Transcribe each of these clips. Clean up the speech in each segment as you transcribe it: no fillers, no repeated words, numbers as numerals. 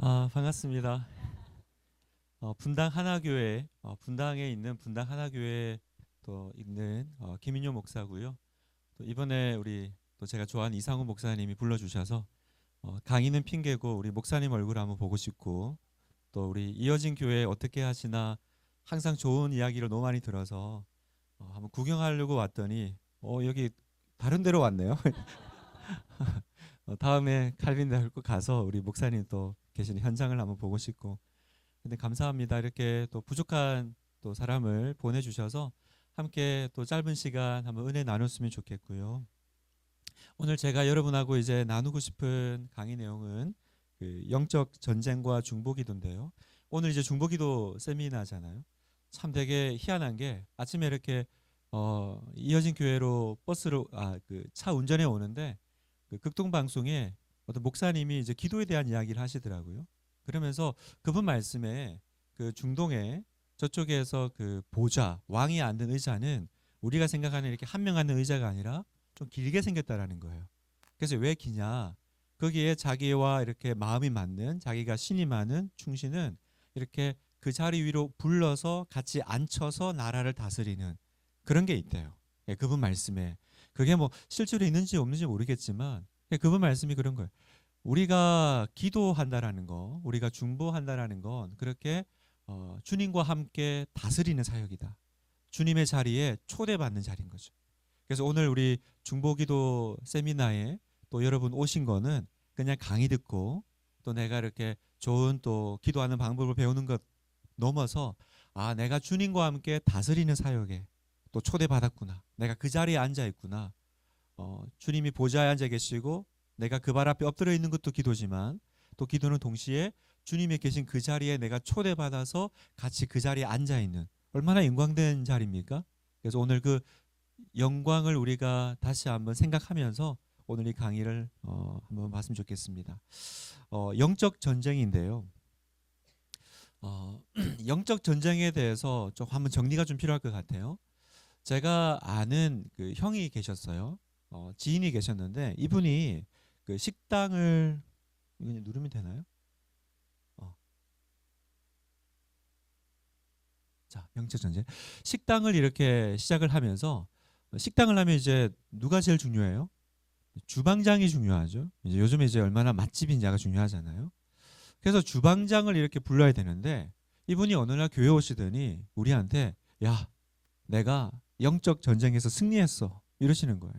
반갑습니다. 분당 하나교회, 분당에 있는 분당 하나교회 또 있는 김인효 목사고요. 또 이번에 우리 또 제가 좋아하는 이상훈 목사님이 불러주셔서 강의는 핑계고 우리 목사님 얼굴 한번 보고 싶고, 또 우리 이어진 교회 어떻게 하시나 항상 좋은 이야기를 너무 많이 들어서 한번 구경하려고 왔더니 여기 다른 데로 왔네요. 다음에 칼빈대 꼭 가서 우리 목사님 또 계시는 현장을 한번 보고 싶고, 근데 감사합니다. 이렇게 또 부족한 또 사람을 보내주셔서 함께 또 짧은 시간 한번 은혜 나눴으면 좋겠고요. 오늘 제가 여러분하고 이제 나누고 싶은 강의 내용은 그 영적 전쟁과 중보기도인데요. 오늘 이제 중보기도 세미나잖아요. 참 되게 희한한 게 아침에 이렇게 이어진 교회로 버스로 그 차 운전해 오는데 그 극동 방송에 어떤 목사님이 이제 기도에 대한 이야기를 하시더라고요. 그러면서 그분 말씀에 그 중동에 저쪽에서 그 보좌 왕이 앉은 의자는 우리가 생각하는 이렇게 한 명 앉는 의자가 아니라 좀 길게 생겼다라는 거예요. 그래서 왜 기냐? 거기에 자기와 이렇게 마음이 맞는, 자기가 신이 많은 충신은 이렇게 그 자리 위로 불러서 같이 앉혀서 나라를 다스리는 그런 게 있대요. 예, 그분 말씀에. 그게 뭐 실제로 있는지 없는지 모르겠지만 그분 말씀이 그런 거예요. 우리가 기도한다라는 거, 우리가 중보한다라는 건 그렇게 주님과 함께 다스리는 사역이다. 주님의 자리에 초대받는 자리인 거죠. 그래서 오늘 우리 중보기도 세미나에 또 여러분 오신 거는 그냥 강의 듣고 또 내가 이렇게 좋은 또 기도하는 방법을 배우는 것 넘어서 내가 주님과 함께 다스리는 사역에 또 초대받았구나. 내가 그 자리에 앉아 있구나. 주님이 보좌에 앉아 계시고 내가 그 발 앞에 엎드려 있는 것도 기도지만 또 기도는 동시에 주님이 계신 그 자리에 내가 초대받아서 같이 그 자리에 앉아 있는 얼마나 영광된 자리입니까? 그래서 오늘 그 영광을 우리가 다시 한번 생각하면서 오늘 이 강의를 한번 봤으면 좋겠습니다. 영적 전쟁인데요. 영적 전쟁에 대해서 좀 한번 정리가 좀 필요할 것 같아요. 제가 아는 그 형이 계셨어요. 지인이 계셨는데 이분이 그 식당을 이거 누르면 되나요? 자, 영적 전쟁. 식당을 이렇게 시작을 하면서 식당을 하면 이제 누가 제일 중요해요? 주방장이 중요하죠. 이제 요즘에 이제 얼마나 맛집인지가 중요하잖아요. 그래서 주방장을 이렇게 불러야 되는데 이분이 어느 날 교회 오시더니 우리한테 야, 내가 영적 전쟁에서 승리했어. 이러시는 거예요.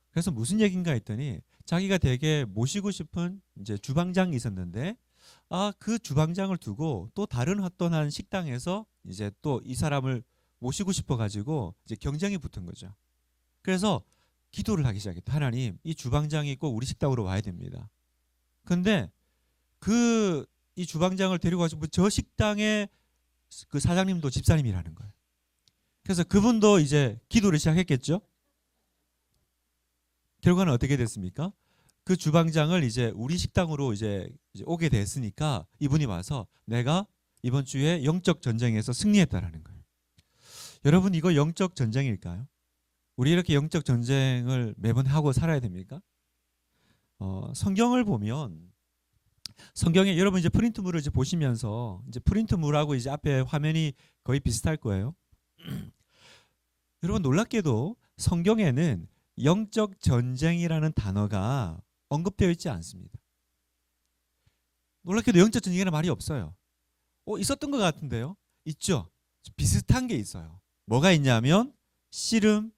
그래서 무슨 얘긴가 했더니 자기가 되게 모시고 싶은 이제 주방장이 있었는데 그 주방장을 두고 또 다른 어떤 한 식당에서 이제 또 이 사람을 모시고 싶어 가지고 이제 경쟁이 붙은 거죠. 그래서 기도를 하기 시작했다. 하나님, 이 주방장이 꼭 우리 식당으로 와야 됩니다. 근데 이 주방장을 데리고 가지고 저 식당의 그 사장님도 집사님이라는 거예요. 그래서 그분도 이제 기도를 시작했겠죠. 결과는 어떻게 됐습니까? 그 주방장을 이제 우리 식당으로 이제 오게 됐으니까 이분이 와서 내가 이번 주에 영적 전쟁에서 승리했다라는 거예요. 여러분, 이거 영적 전쟁일까요? 우리 이렇게 영적 전쟁을 매번 하고 살아야 됩니까? 성경을 보면 성경에 여러분 이제 프린트물을 이제 보시면서 이제 프린트물하고 이제 앞에 화면이 거의 비슷할 거예요. 여러분 놀랍게도 성경에는 영적 전쟁이라는 단어가 언급되어 있지 않습니다. 놀랍게도 영적 전쟁이라는 말이 없어요. 있었던 것 같은데요? 있죠. 비슷한 게 있어요. 뭐가 있냐면 씨름,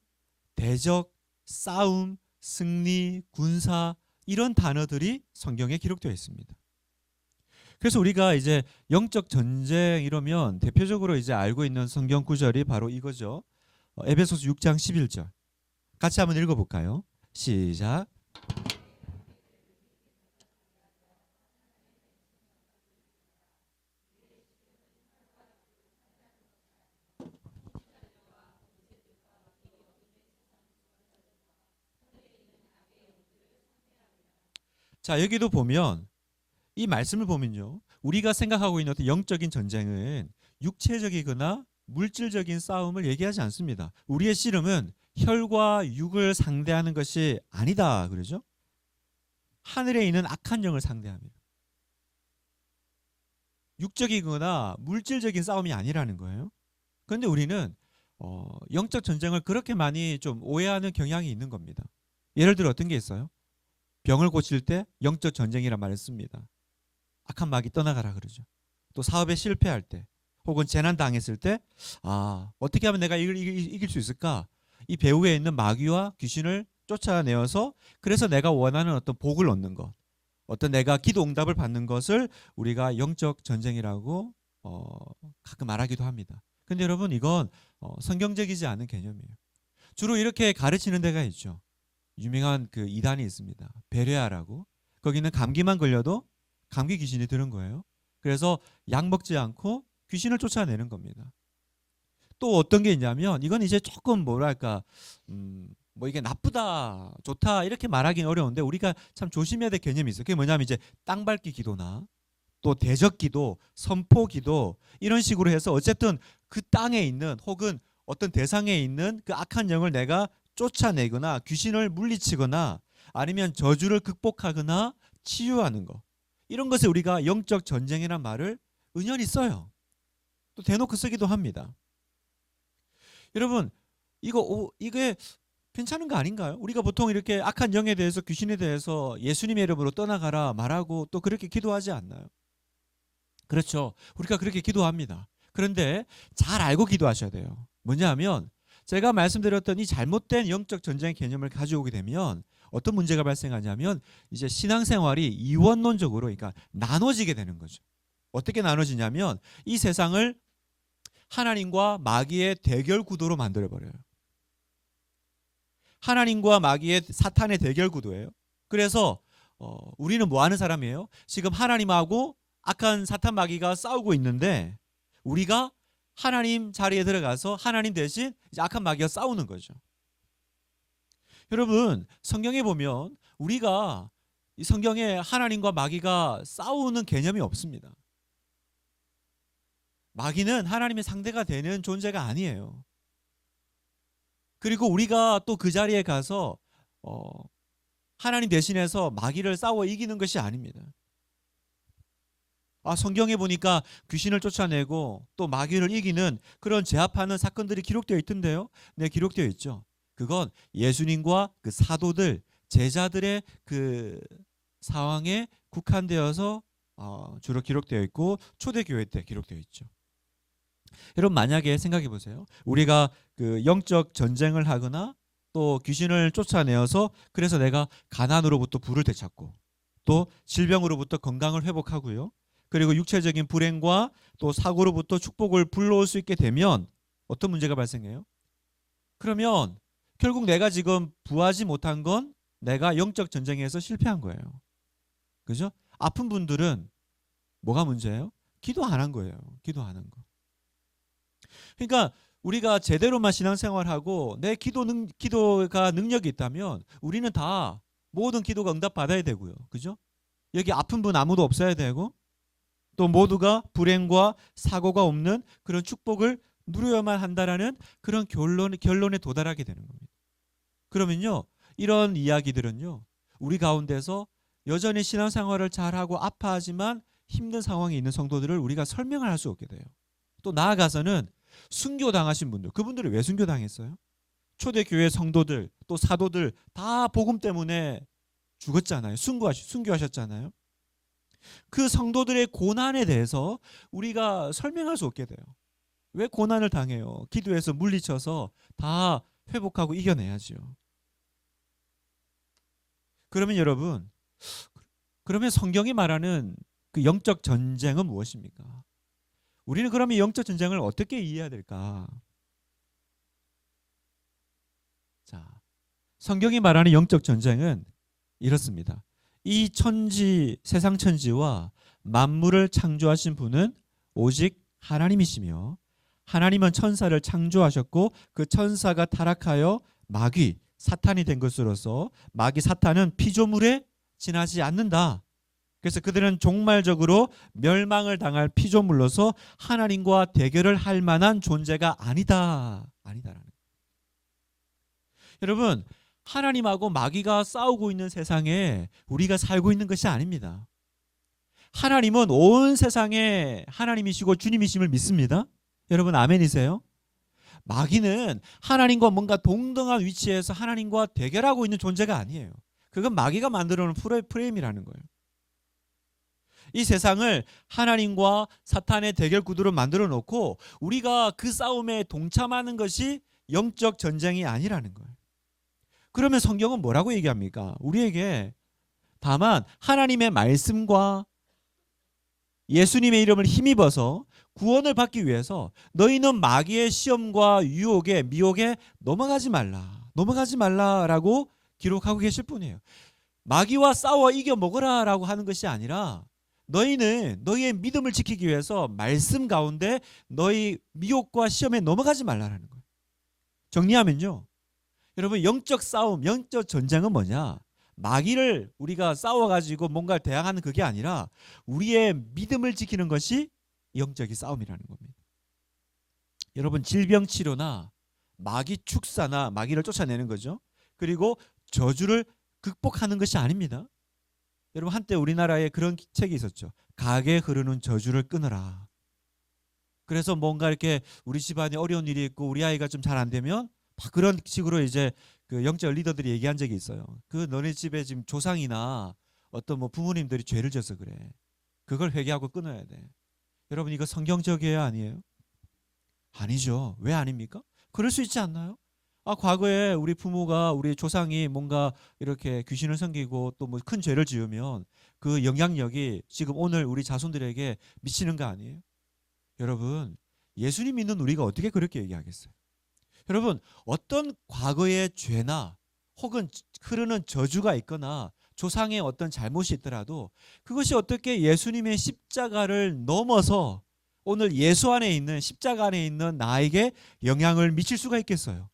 대적, 싸움, 승리, 군사 이런 단어들이 성경에 기록되어 있습니다. 그래서 우리가 이제 영적 전쟁 이러면 대표적으로 이제 알고 있는 성경 구절이 바로 이거죠. 에베소서 6장 11절. 같이 한번 읽어볼까요? 시작. 자, 여기도 보면 이 말씀을 보면요. 우리가 생각하고 있는 어떤 영적인 전쟁은 육체적이거나 물질적인 싸움을 얘기하지 않습니다. 우리의 씨름은 혈과 육을 상대하는 것이 아니다. 그러죠? 하늘에 있는 악한 영을 상대합니다. 육적이거나 물질적인 싸움이 아니라는 거예요. 그런데 우리는 영적 전쟁을 그렇게 많이 좀 오해하는 경향이 있는 겁니다. 예를 들어 어떤 게 있어요? 병을 고칠 때 영적 전쟁이란 말을 씁니다. 악한 마귀 떠나가라 그러죠. 또 사업에 실패할 때 혹은 재난 당했을 때 어떻게 하면 내가 이길 수 있을까? 이 배후에 있는 마귀와 귀신을 쫓아내어서 그래서 내가 원하는 어떤 복을 얻는 것, 어떤 내가 기도 응답을 받는 것을 우리가 영적 전쟁이라고 가끔 말하기도 합니다. 근데 여러분 이건 성경적이지 않은 개념이에요. 주로 이렇게 가르치는 데가 있죠. 유명한 그 이단이 있습니다. 베레아라고. 거기는 감기만 걸려도 감기 귀신이 드는 거예요. 그래서 약 먹지 않고 귀신을 쫓아내는 겁니다. 또 어떤 게 있냐면 이건 이제 조금 뭐랄까 뭐 이게 나쁘다 좋다 이렇게 말하기는 어려운데 우리가 참 조심해야 될 개념이 있어요. 그게 뭐냐면 이제 땅 밟기 기도나 또 대적 기도, 선포 기도 이런 식으로 해서 어쨌든 그 땅에 있는 혹은 어떤 대상에 있는 그 악한 영을 내가 쫓아내거나 귀신을 물리치거나 아니면 저주를 극복하거나 치유하는 거. 이런 것을 우리가 영적 전쟁이라는 말을 은연히 써요. 또 대놓고 쓰기도 합니다. 여러분 이게 괜찮은 거 아닌가요? 우리가 보통 이렇게 악한 영에 대해서 귀신에 대해서 예수님의 이름으로 떠나가라 말하고 또 그렇게 기도하지 않나요? 그렇죠. 우리가 그렇게 기도합니다. 그런데 잘 알고 기도하셔야 돼요. 뭐냐면 제가 말씀드렸던 이 잘못된 영적 전쟁 개념을 가져오게 되면 어떤 문제가 발생하냐면 이제 신앙생활이 이원론적으로 그러니까 나눠지게 되는 거죠. 어떻게 나눠지냐면 이 세상을 하나님과 마귀의 대결 구도로 만들어 버려요. 하나님과 마귀의 사탄의 대결 구도예요. 그래서 우리는 뭐 하는 사람이에요? 지금 하나님하고 악한 사탄 마귀가 싸우고 있는데 우리가 하나님 자리에 들어가서 하나님 대신 이제 악한 마귀와 싸우는 거죠. 여러분 성경에 보면 우리가 이 성경에 하나님과 마귀가 싸우는 개념이 없습니다. 마귀는 하나님의 상대가 되는 존재가 아니에요. 그리고 우리가 또 그 자리에 가서 하나님 대신해서 마귀를 싸워 이기는 것이 아닙니다. 성경에 보니까 귀신을 쫓아내고 또 마귀를 이기는 그런 제압하는 사건들이 기록되어 있던데요. 네, 기록되어 있죠. 그건 예수님과 그 사도들, 제자들의 그 상황에 국한되어서 주로 기록되어 있고 초대교회 때 기록되어 있죠. 여러분 만약에 생각해 보세요. 우리가 그 영적 전쟁을 하거나 또 귀신을 쫓아내어서 그래서 내가 가난으로부터 부를 되찾고 또 질병으로부터 건강을 회복하고요. 그리고 육체적인 불행과 또 사고로부터 축복을 불러올 수 있게 되면 어떤 문제가 발생해요? 그러면 결국 내가 지금 부하지 못한 건 내가 영적 전쟁에서 실패한 거예요. 그죠? 아픈 분들은 뭐가 문제예요? 기도 안 한 거예요. 기도 안 한 거. 그러니까 우리가 제대로만 신앙생활하고 내 기도가 능력이 있다면 우리는 다 모든 기도가 응답 받아야 되고요. 그죠? 여기 아픈 분 아무도 없어야 되고 또 모두가 불행과 사고가 없는 그런 축복을 누려야만 한다라는 그런 결론에 도달하게 되는 겁니다. 그러면요. 이런 이야기들은요. 우리 가운데서 여전히 신앙생활을 잘하고 아파하지만 힘든 상황에 있는 성도들을 우리가 설명을 할 수 없게 돼요. 또 나아가서는 순교당하신 분들, 그분들이 왜 순교당했어요? 초대교회 성도들, 또 사도들 다 복음 때문에 죽었잖아요. 순교하셨잖아요. 그 성도들의 고난에 대해서 우리가 설명할 수 없게 돼요. 왜 고난을 당해요? 기도해서 물리쳐서 다 회복하고 이겨내야죠. 그러면 여러분, 그러면 성경이 말하는 그 영적 전쟁은 무엇입니까? 우리는 그러면 영적 전쟁을 어떻게 이해해야 될까? 자, 성경이 말하는 영적 전쟁은 이렇습니다. 이 세상 천지와 만물을 창조하신 분은 오직 하나님이시며 하나님은 천사를 창조하셨고 그 천사가 타락하여 마귀, 사탄이 된 것으로서 마귀 사탄은 피조물에 지나지 않는다. 그래서 그들은 종말적으로 멸망을 당할 피조물로서 하나님과 대결을 할 만한 존재가 아니다라는. 여러분, 하나님하고 마귀가 싸우고 있는 세상에 우리가 살고 있는 것이 아닙니다. 하나님은 온 세상에 하나님이시고 주님이심을 믿습니다. 여러분 아멘이세요? 마귀는 하나님과 뭔가 동등한 위치에서 하나님과 대결하고 있는 존재가 아니에요. 그건 마귀가 만들어 놓은 프레임이라는 거예요. 이 세상을 하나님과 사탄의 대결 구도로 만들어 놓고 우리가 그 싸움에 동참하는 것이 영적 전쟁이 아니라는 거예요. 그러면 성경은 뭐라고 얘기합니까? 우리에게 다만 하나님의 말씀과 예수님의 이름을 힘입어서 구원을 받기 위해서 너희는 마귀의 시험과 유혹에 미혹에 넘어가지 말라라고 기록하고 계실 뿐이에요. 마귀와 싸워 이겨 먹으라라고 하는 것이 아니라 너희는 너희의 믿음을 지키기 위해서 말씀 가운데 너희 미혹과 시험에 넘어가지 말라라는 거예요. 정리하면요, 여러분 영적 싸움, 영적 전쟁은 뭐냐? 마귀를 우리가 싸워가지고 뭔가를 대항하는 그게 아니라 우리의 믿음을 지키는 것이 영적인 싸움이라는 겁니다. 여러분 질병 치료나 마귀 축사나 마귀를 쫓아내는 거죠. 그리고 저주를 극복하는 것이 아닙니다. 여러분 한때 우리나라에 그런 책이 있었죠. 강에 흐르는 저주를 끊어라. 그래서 뭔가 이렇게 우리 집안에 어려운 일이 있고 우리 아이가 좀 잘 안 되면 막 그런 식으로 이제 그 영적 리더들이 얘기한 적이 있어요. 그 너네 집에 지금 조상이나 어떤 뭐 부모님들이 죄를 져서 그래. 그걸 회개하고 끊어야 돼. 여러분 이거 성경적이에요, 아니에요? 아니죠. 왜 아닙니까? 그럴 수 있지 않나요? 과거에 우리 부모가 우리 조상이 뭔가 이렇게 귀신을 섬기고 또 뭐 큰 죄를 지으면 그 영향력이 지금 오늘 우리 자손들에게 미치는 거 아니에요? 여러분 예수님 믿는 우리가 어떻게 그렇게 얘기하겠어요? 여러분 어떤 과거의 죄나 혹은 흐르는 저주가 있거나 조상의 어떤 잘못이 있더라도 그것이 어떻게 예수님의 십자가를 넘어서 오늘 예수 안에 있는 십자가 안에 있는 나에게 영향을 미칠 수가 있겠어요?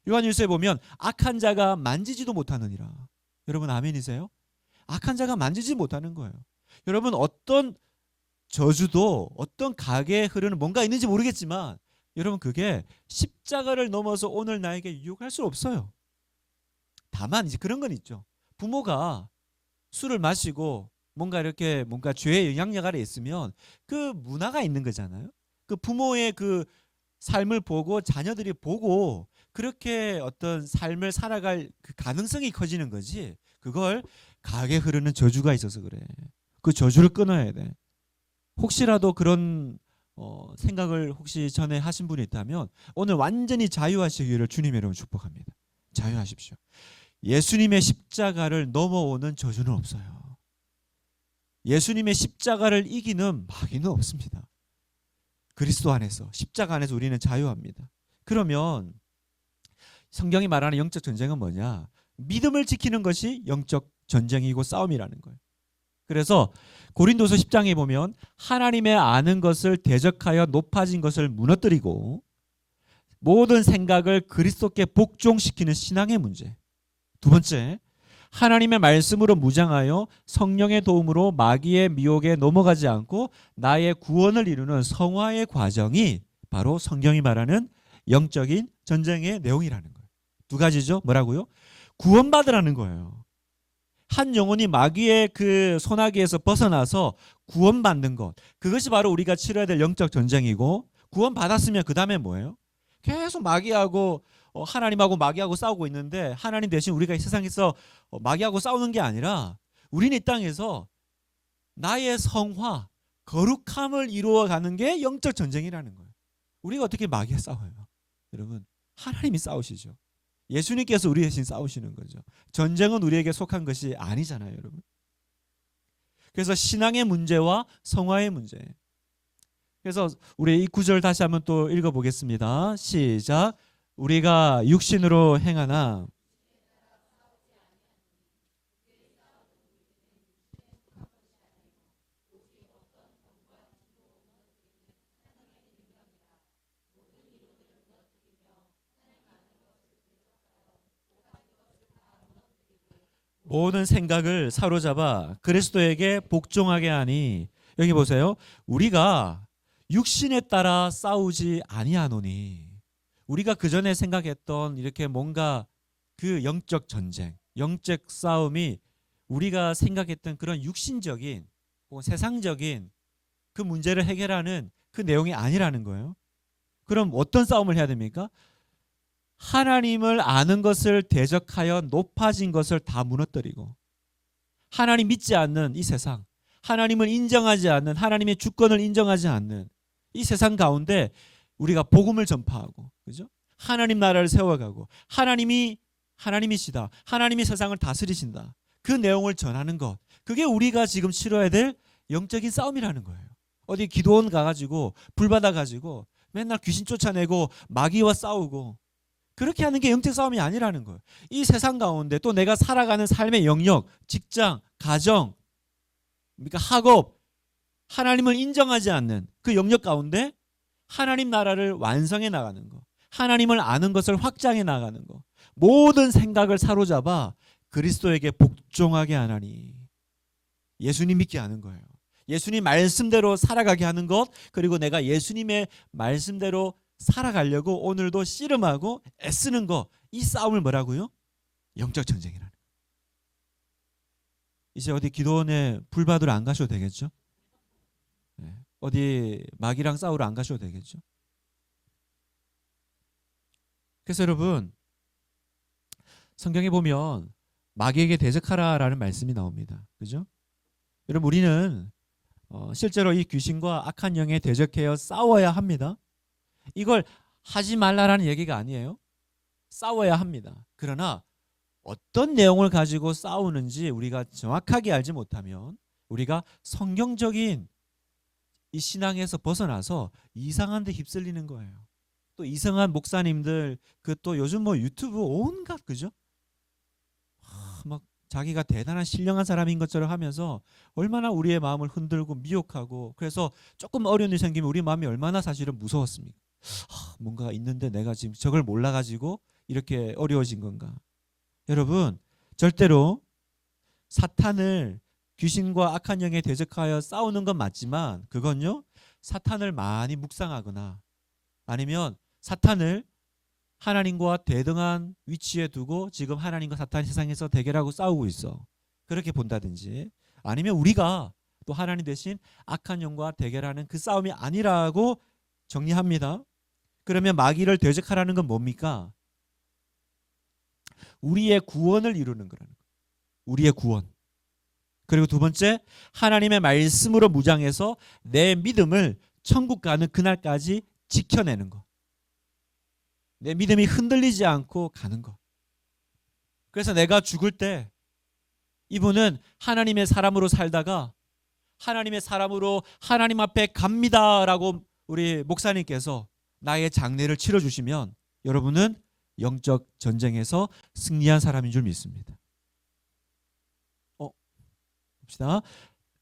요한일서에 보면 악한 자가 만지지도 못하느니라. 여러분 아멘이세요? 악한 자가 만지지 못하는 거예요. 여러분 어떤 저주도 어떤 가게에 흐르는 뭔가 있는지 모르겠지만 여러분 그게 십자가를 넘어서 오늘 나에게 유혹할 수 없어요. 다만 이제 그런 건 있죠. 부모가 술을 마시고 뭔가 이렇게 뭔가 죄의 영향력 아래 있으면 그 문화가 있는 거잖아요. 그 부모의 그 삶을 보고 자녀들이 보고 그렇게 어떤 삶을 살아갈 그 가능성이 커지는 거지. 그걸 강에 흐르는 저주가 있어서 그래. 그 저주를 끊어야 돼. 혹시라도 그런 생각을 혹시 전에 하신 분이 있다면 오늘 완전히 자유하시기를 주님의 이름으로 축복합니다. 자유하십시오. 예수님의 십자가를 넘어오는 저주는 없어요. 예수님의 십자가를 이기는 마귀는 없습니다. 그리스도 안에서 십자가 안에서 우리는 자유합니다. 그러면 성경이 말하는 영적 전쟁은 뭐냐? 믿음을 지키는 것이 영적 전쟁이고 싸움이라는 거예요. 그래서 고린도서 10장에 보면 하나님의 아는 것을 대적하여 높아진 것을 무너뜨리고 모든 생각을 그리스도께 복종시키는 신앙의 문제. 두 번째, 하나님의 말씀으로 무장하여 성령의 도움으로 마귀의 미혹에 넘어가지 않고 나의 구원을 이루는 성화의 과정이 바로 성경이 말하는 영적인 전쟁의 내용이라는 거예요. 두 가지죠. 뭐라고요? 구원받으라는 거예요. 한 영혼이 마귀의 그 소나기에서 벗어나서 구원받는 것, 그것이 바로 우리가 치러야 될 영적 전쟁이고, 구원받았으면 그 다음에 뭐예요? 계속 마귀하고 하나님하고 마귀하고 싸우고 있는데 하나님 대신 우리가 이 세상에서 마귀하고 싸우는 게 아니라 우리는 이 땅에서 나의 성화, 거룩함을 이루어가는 게 영적 전쟁이라는 거예요. 우리가 어떻게 마귀와 싸워요? 여러분 하나님이 싸우시죠. 예수님께서 우리 대신 싸우시는 거죠. 전쟁은 우리에게 속한 것이 아니잖아요, 여러분. 그래서 신앙의 문제와 성화의 문제. 그래서 우리 이 구절 다시 한번 또 읽어보겠습니다. 시작. 우리가 육신으로 행하나 모든 생각을 사로잡아 그리스도에게 복종하게 하니, 여기 보세요. 우리가 육신에 따라 싸우지 아니하노니, 우리가 그 전에 생각했던 이렇게 뭔가 그 영적 전쟁, 영적 싸움이 우리가 생각했던 그런 육신적인 혹은 세상적인 그 문제를 해결하는 그 내용이 아니라는 거예요. 그럼 어떤 싸움을 해야 됩니까? 하나님을 아는 것을 대적하여 높아진 것을 다 무너뜨리고, 하나님 믿지 않는 이 세상, 하나님을 인정하지 않는, 하나님의 주권을 인정하지 않는 이 세상 가운데 우리가 복음을 전파하고, 그죠? 하나님 나라를 세워가고, 하나님이시다, 하나님이 세상을 다스리신다, 그 내용을 전하는 것, 그게 우리가 지금 치러야 될 영적인 싸움이라는 거예요. 어디 기도원 가가지고 불 받아가지고 맨날 귀신 쫓아내고 마귀와 싸우고 그렇게 하는 게 영적 싸움이 아니라는 거예요. 이 세상 가운데 또 내가 살아가는 삶의 영역, 직장, 가정, 그러니까 학업, 하나님을 인정하지 않는 그 영역 가운데 하나님 나라를 완성해 나가는 거, 하나님을 아는 것을 확장해 나가는 거, 모든 생각을 사로잡아 그리스도에게 복종하게 하나니, 예수님 믿게 하는 거예요. 예수님 말씀대로 살아가게 하는 것, 그리고 내가 예수님의 말씀대로 살아가려고 오늘도 씨름하고 애쓰는 거, 이 싸움을 뭐라고요? 영적 전쟁이라는 거예요. 이제 어디 기도원에 불 받으러 안 가셔도 되겠죠? 어디 마귀랑 싸우러 안 가셔도 되겠죠? 그래서 여러분, 성경에 보면 마귀에게 대적하라라는 말씀이 나옵니다. 그죠? 여러분, 우리는 실제로 이 귀신과 악한 영에 대적하여 싸워야 합니다. 이걸 하지 말라라는 얘기가 아니에요. 싸워야 합니다. 그러나 어떤 내용을 가지고 싸우는지 우리가 정확하게 알지 못하면 우리가 성경적인 이 신앙에서 벗어나서 이상한 데 휩쓸리는 거예요. 또 이상한 목사님들, 그 또 요즘 뭐 유튜브 온갖, 그죠? 막 자기가 대단한 신령한 사람인 것처럼 하면서 얼마나 우리의 마음을 흔들고 미혹하고, 그래서 조금 어려운 일이 생기면 우리 마음이 얼마나 사실은 무서웠습니까? 뭔가 있는데 내가 지금 저걸 몰라가지고 이렇게 어려워진 건가? 여러분, 절대로 사탄을, 귀신과 악한 영에 대적하여 싸우는 건 맞지만 그건요, 사탄을 많이 묵상하거나 아니면 사탄을 하나님과 대등한 위치에 두고 지금 하나님과 사탄이 세상에서 대결하고 싸우고 있어, 그렇게 본다든지, 아니면 우리가 또 하나님 대신 악한 영과 대결하는 그 싸움이 아니라고 정리합니다. 그러면 마귀를 대적하라는 건 뭡니까? 우리의 구원을 이루는 거라는 거예요. 우리의 구원. 그리고 두 번째, 하나님의 말씀으로 무장해서 내 믿음을 천국 가는 그날까지 지켜내는 거. 내 믿음이 흔들리지 않고 가는 거. 그래서 내가 죽을 때 이분은 하나님의 사람으로 살다가 하나님의 사람으로 하나님 앞에 갑니다라고 우리 목사님께서 나의 장례를 치러주시면 여러분은 영적 전쟁에서 승리한 사람인 줄 믿습니다. 봅시다.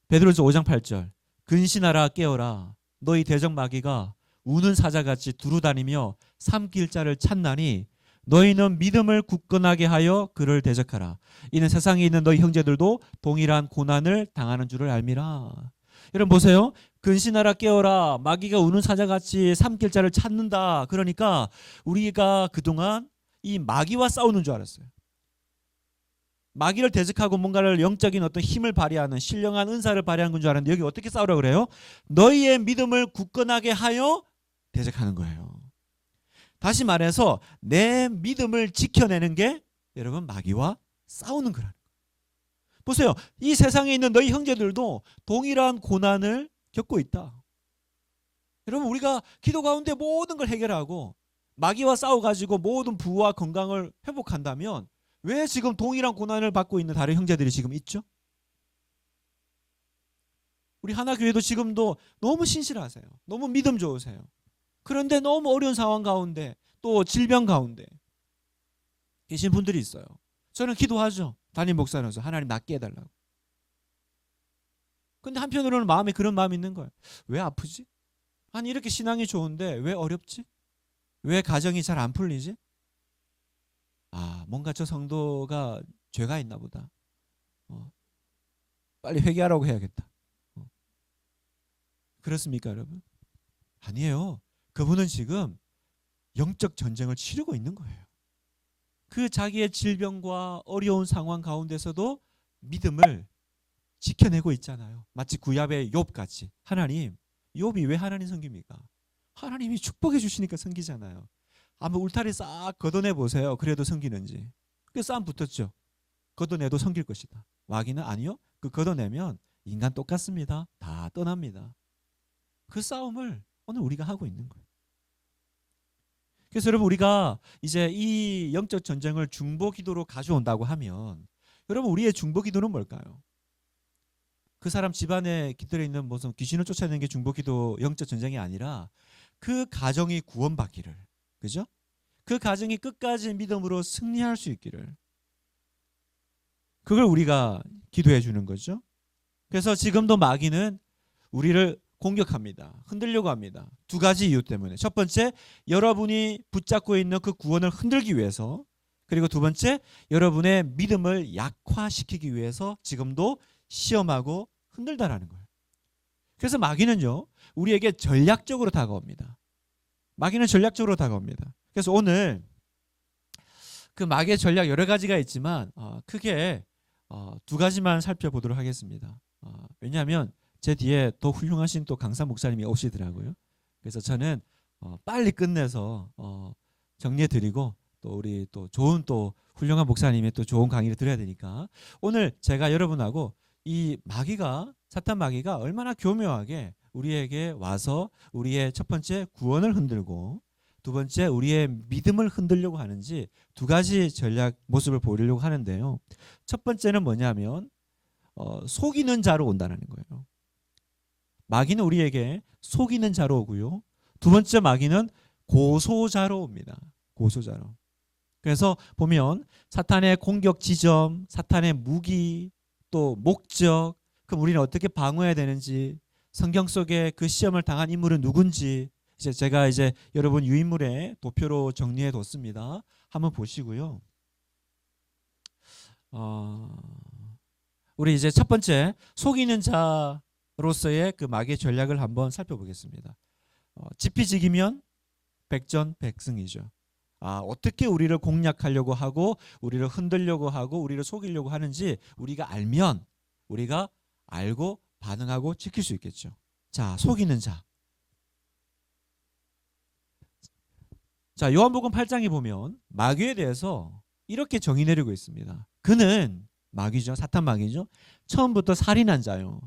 베드로전서 5장 8절. 근신하라 깨어라. 너희 대적 마귀가 우는 사자같이 두루다니며 삼킬 자를 찾나니 너희는 믿음을 굳건하게 하여 그를 대적하라. 이는 세상에 있는 너희 형제들도 동일한 고난을 당하는 줄을 알미라. 여러분 보세요. 근신하라 깨어라. 마귀가 우는 사자같이 삼킬 자를 찾는다. 그러니까 우리가 그동안 이 마귀와 싸우는 줄 알았어요. 마귀를 대적하고 뭔가를 영적인 어떤 힘을 발휘하는 신령한 은사를 발휘하는 건 줄 알았는데 여기 어떻게 싸우라고 그래요? 너희의 믿음을 굳건하게 하여 대적하는 거예요. 다시 말해서 내 믿음을 지켜내는 게 여러분 마귀와 싸우는 거라는 거예요. 보세요. 이 세상에 있는 너희 형제들도 동일한 고난을 겪고 있다. 여러분, 우리가 기도 가운데 모든 걸 해결하고 마귀와 싸워가지고 모든 부와 건강을 회복한다면 왜 지금 동일한 고난을 받고 있는 다른 형제들이 지금 있죠? 우리 하나교회도 지금도 너무 신실하세요. 너무 믿음 좋으세요. 그런데 너무 어려운 상황 가운데 또 질병 가운데 계신 분들이 있어요. 저는 기도하죠. 담임 목사로서 하나님 낫게 해달라고. 근데 한편으로는 마음에 그런 마음이 있는 거예요. 왜 아프지? 아니 이렇게 신앙이 좋은데 왜 어렵지? 왜 가정이 잘 안 풀리지? 뭔가 저 성도가 죄가 있나 보다. 빨리 회개하라고 해야겠다. 그렇습니까 여러분? 아니에요. 그분은 지금 영적 전쟁을 치르고 있는 거예요. 그 자기의 질병과 어려운 상황 가운데서도 믿음을 지켜내고 있잖아요. 마치 구약의 욥같이. 하나님, 욥이 왜 하나님 섬깁니까? 하나님이 축복해 주시니까 섬기잖아요. 한번 울타리 싹 걷어내 보세요. 그래도 섬기는지. 그 싸움 붙었죠. 걷어내도 섬길 것이다. 마귀는 아니요. 그 걷어내면 인간 똑같습니다. 다 떠납니다. 그 싸움을 오늘 우리가 하고 있는 거예요. 그래서 여러분, 우리가 이제 이 영적 전쟁을 중보 기도로 가져온다고 하면, 여러분, 우리의 중보 기도는 뭘까요? 그 사람 집안에 깃들어 있는 무슨 귀신을 쫓아내는 게 중보 기도 영적 전쟁이 아니라 그 가정이 구원받기를, 그죠? 그 가정이 끝까지 믿음으로 승리할 수 있기를, 그걸 우리가 기도해 주는 거죠. 그래서 지금도 마귀는 우리를 공격합니다. 흔들려고 합니다. 두 가지 이유 때문에. 첫 번째, 여러분이 붙잡고 있는 그 구원을 흔들기 위해서. 그리고 두 번째, 여러분의 믿음을 약화시키기 위해서 지금도 시험하고 흔들다라는 거예요. 그래서 마귀는요, 우리에게 전략적으로 다가옵니다. 마귀는 전략적으로 다가옵니다. 그래서 오늘 그 마귀의 전략 여러 가지가 있지만 크게 두 가지만 살펴보도록 하겠습니다. 왜냐하면 제 뒤에 더 훌륭하신 또 강사 목사님이 오시더라고요. 그래서 저는 빨리 끝내서 정리해드리고 또 우리 또 좋은 또 훌륭한 목사님의 또 좋은 강의를 들어야 되니까, 오늘 제가 여러분하고 이 마귀가, 사탄 마귀가 얼마나 교묘하게 우리에게 와서 우리의 첫 번째 구원을 흔들고 두 번째 우리의 믿음을 흔들려고 하는지 두 가지 전략 모습을 보이려고 하는데요. 첫 번째는 뭐냐면 속이는 자로 온다는 거예요. 마귀는 우리에게 속이는 자로 오고요. 두 번째 마귀는 고소자로 옵니다. 고소자로. 그래서 보면 사탄의 공격 지점, 사탄의 무기, 또 목적, 그럼 우리는 어떻게 방어해야 되는지, 성경 속에 그 시험을 당한 인물은 누군지, 제가 여러분 유인물에 도표로 정리해 뒀습니다. 한번 보시고요. 우리 이제 첫 번째 속이는 자로서의 그 마귀의 전략을 한번 살펴보겠습니다. 지피지기면 백전백승이죠. 어떻게 우리를 공략하려고 하고 우리를 흔들려고 하고 우리를 속이려고 하는지 우리가 알면 우리가 알고 반응하고 지킬 수 있겠죠. 자, 속이는 자. 자, 요한복음 8장에 보면 마귀에 대해서 이렇게 정의 내리고 있습니다. 그는 마귀죠. 사탄 마귀죠. 처음부터 살인한 자요.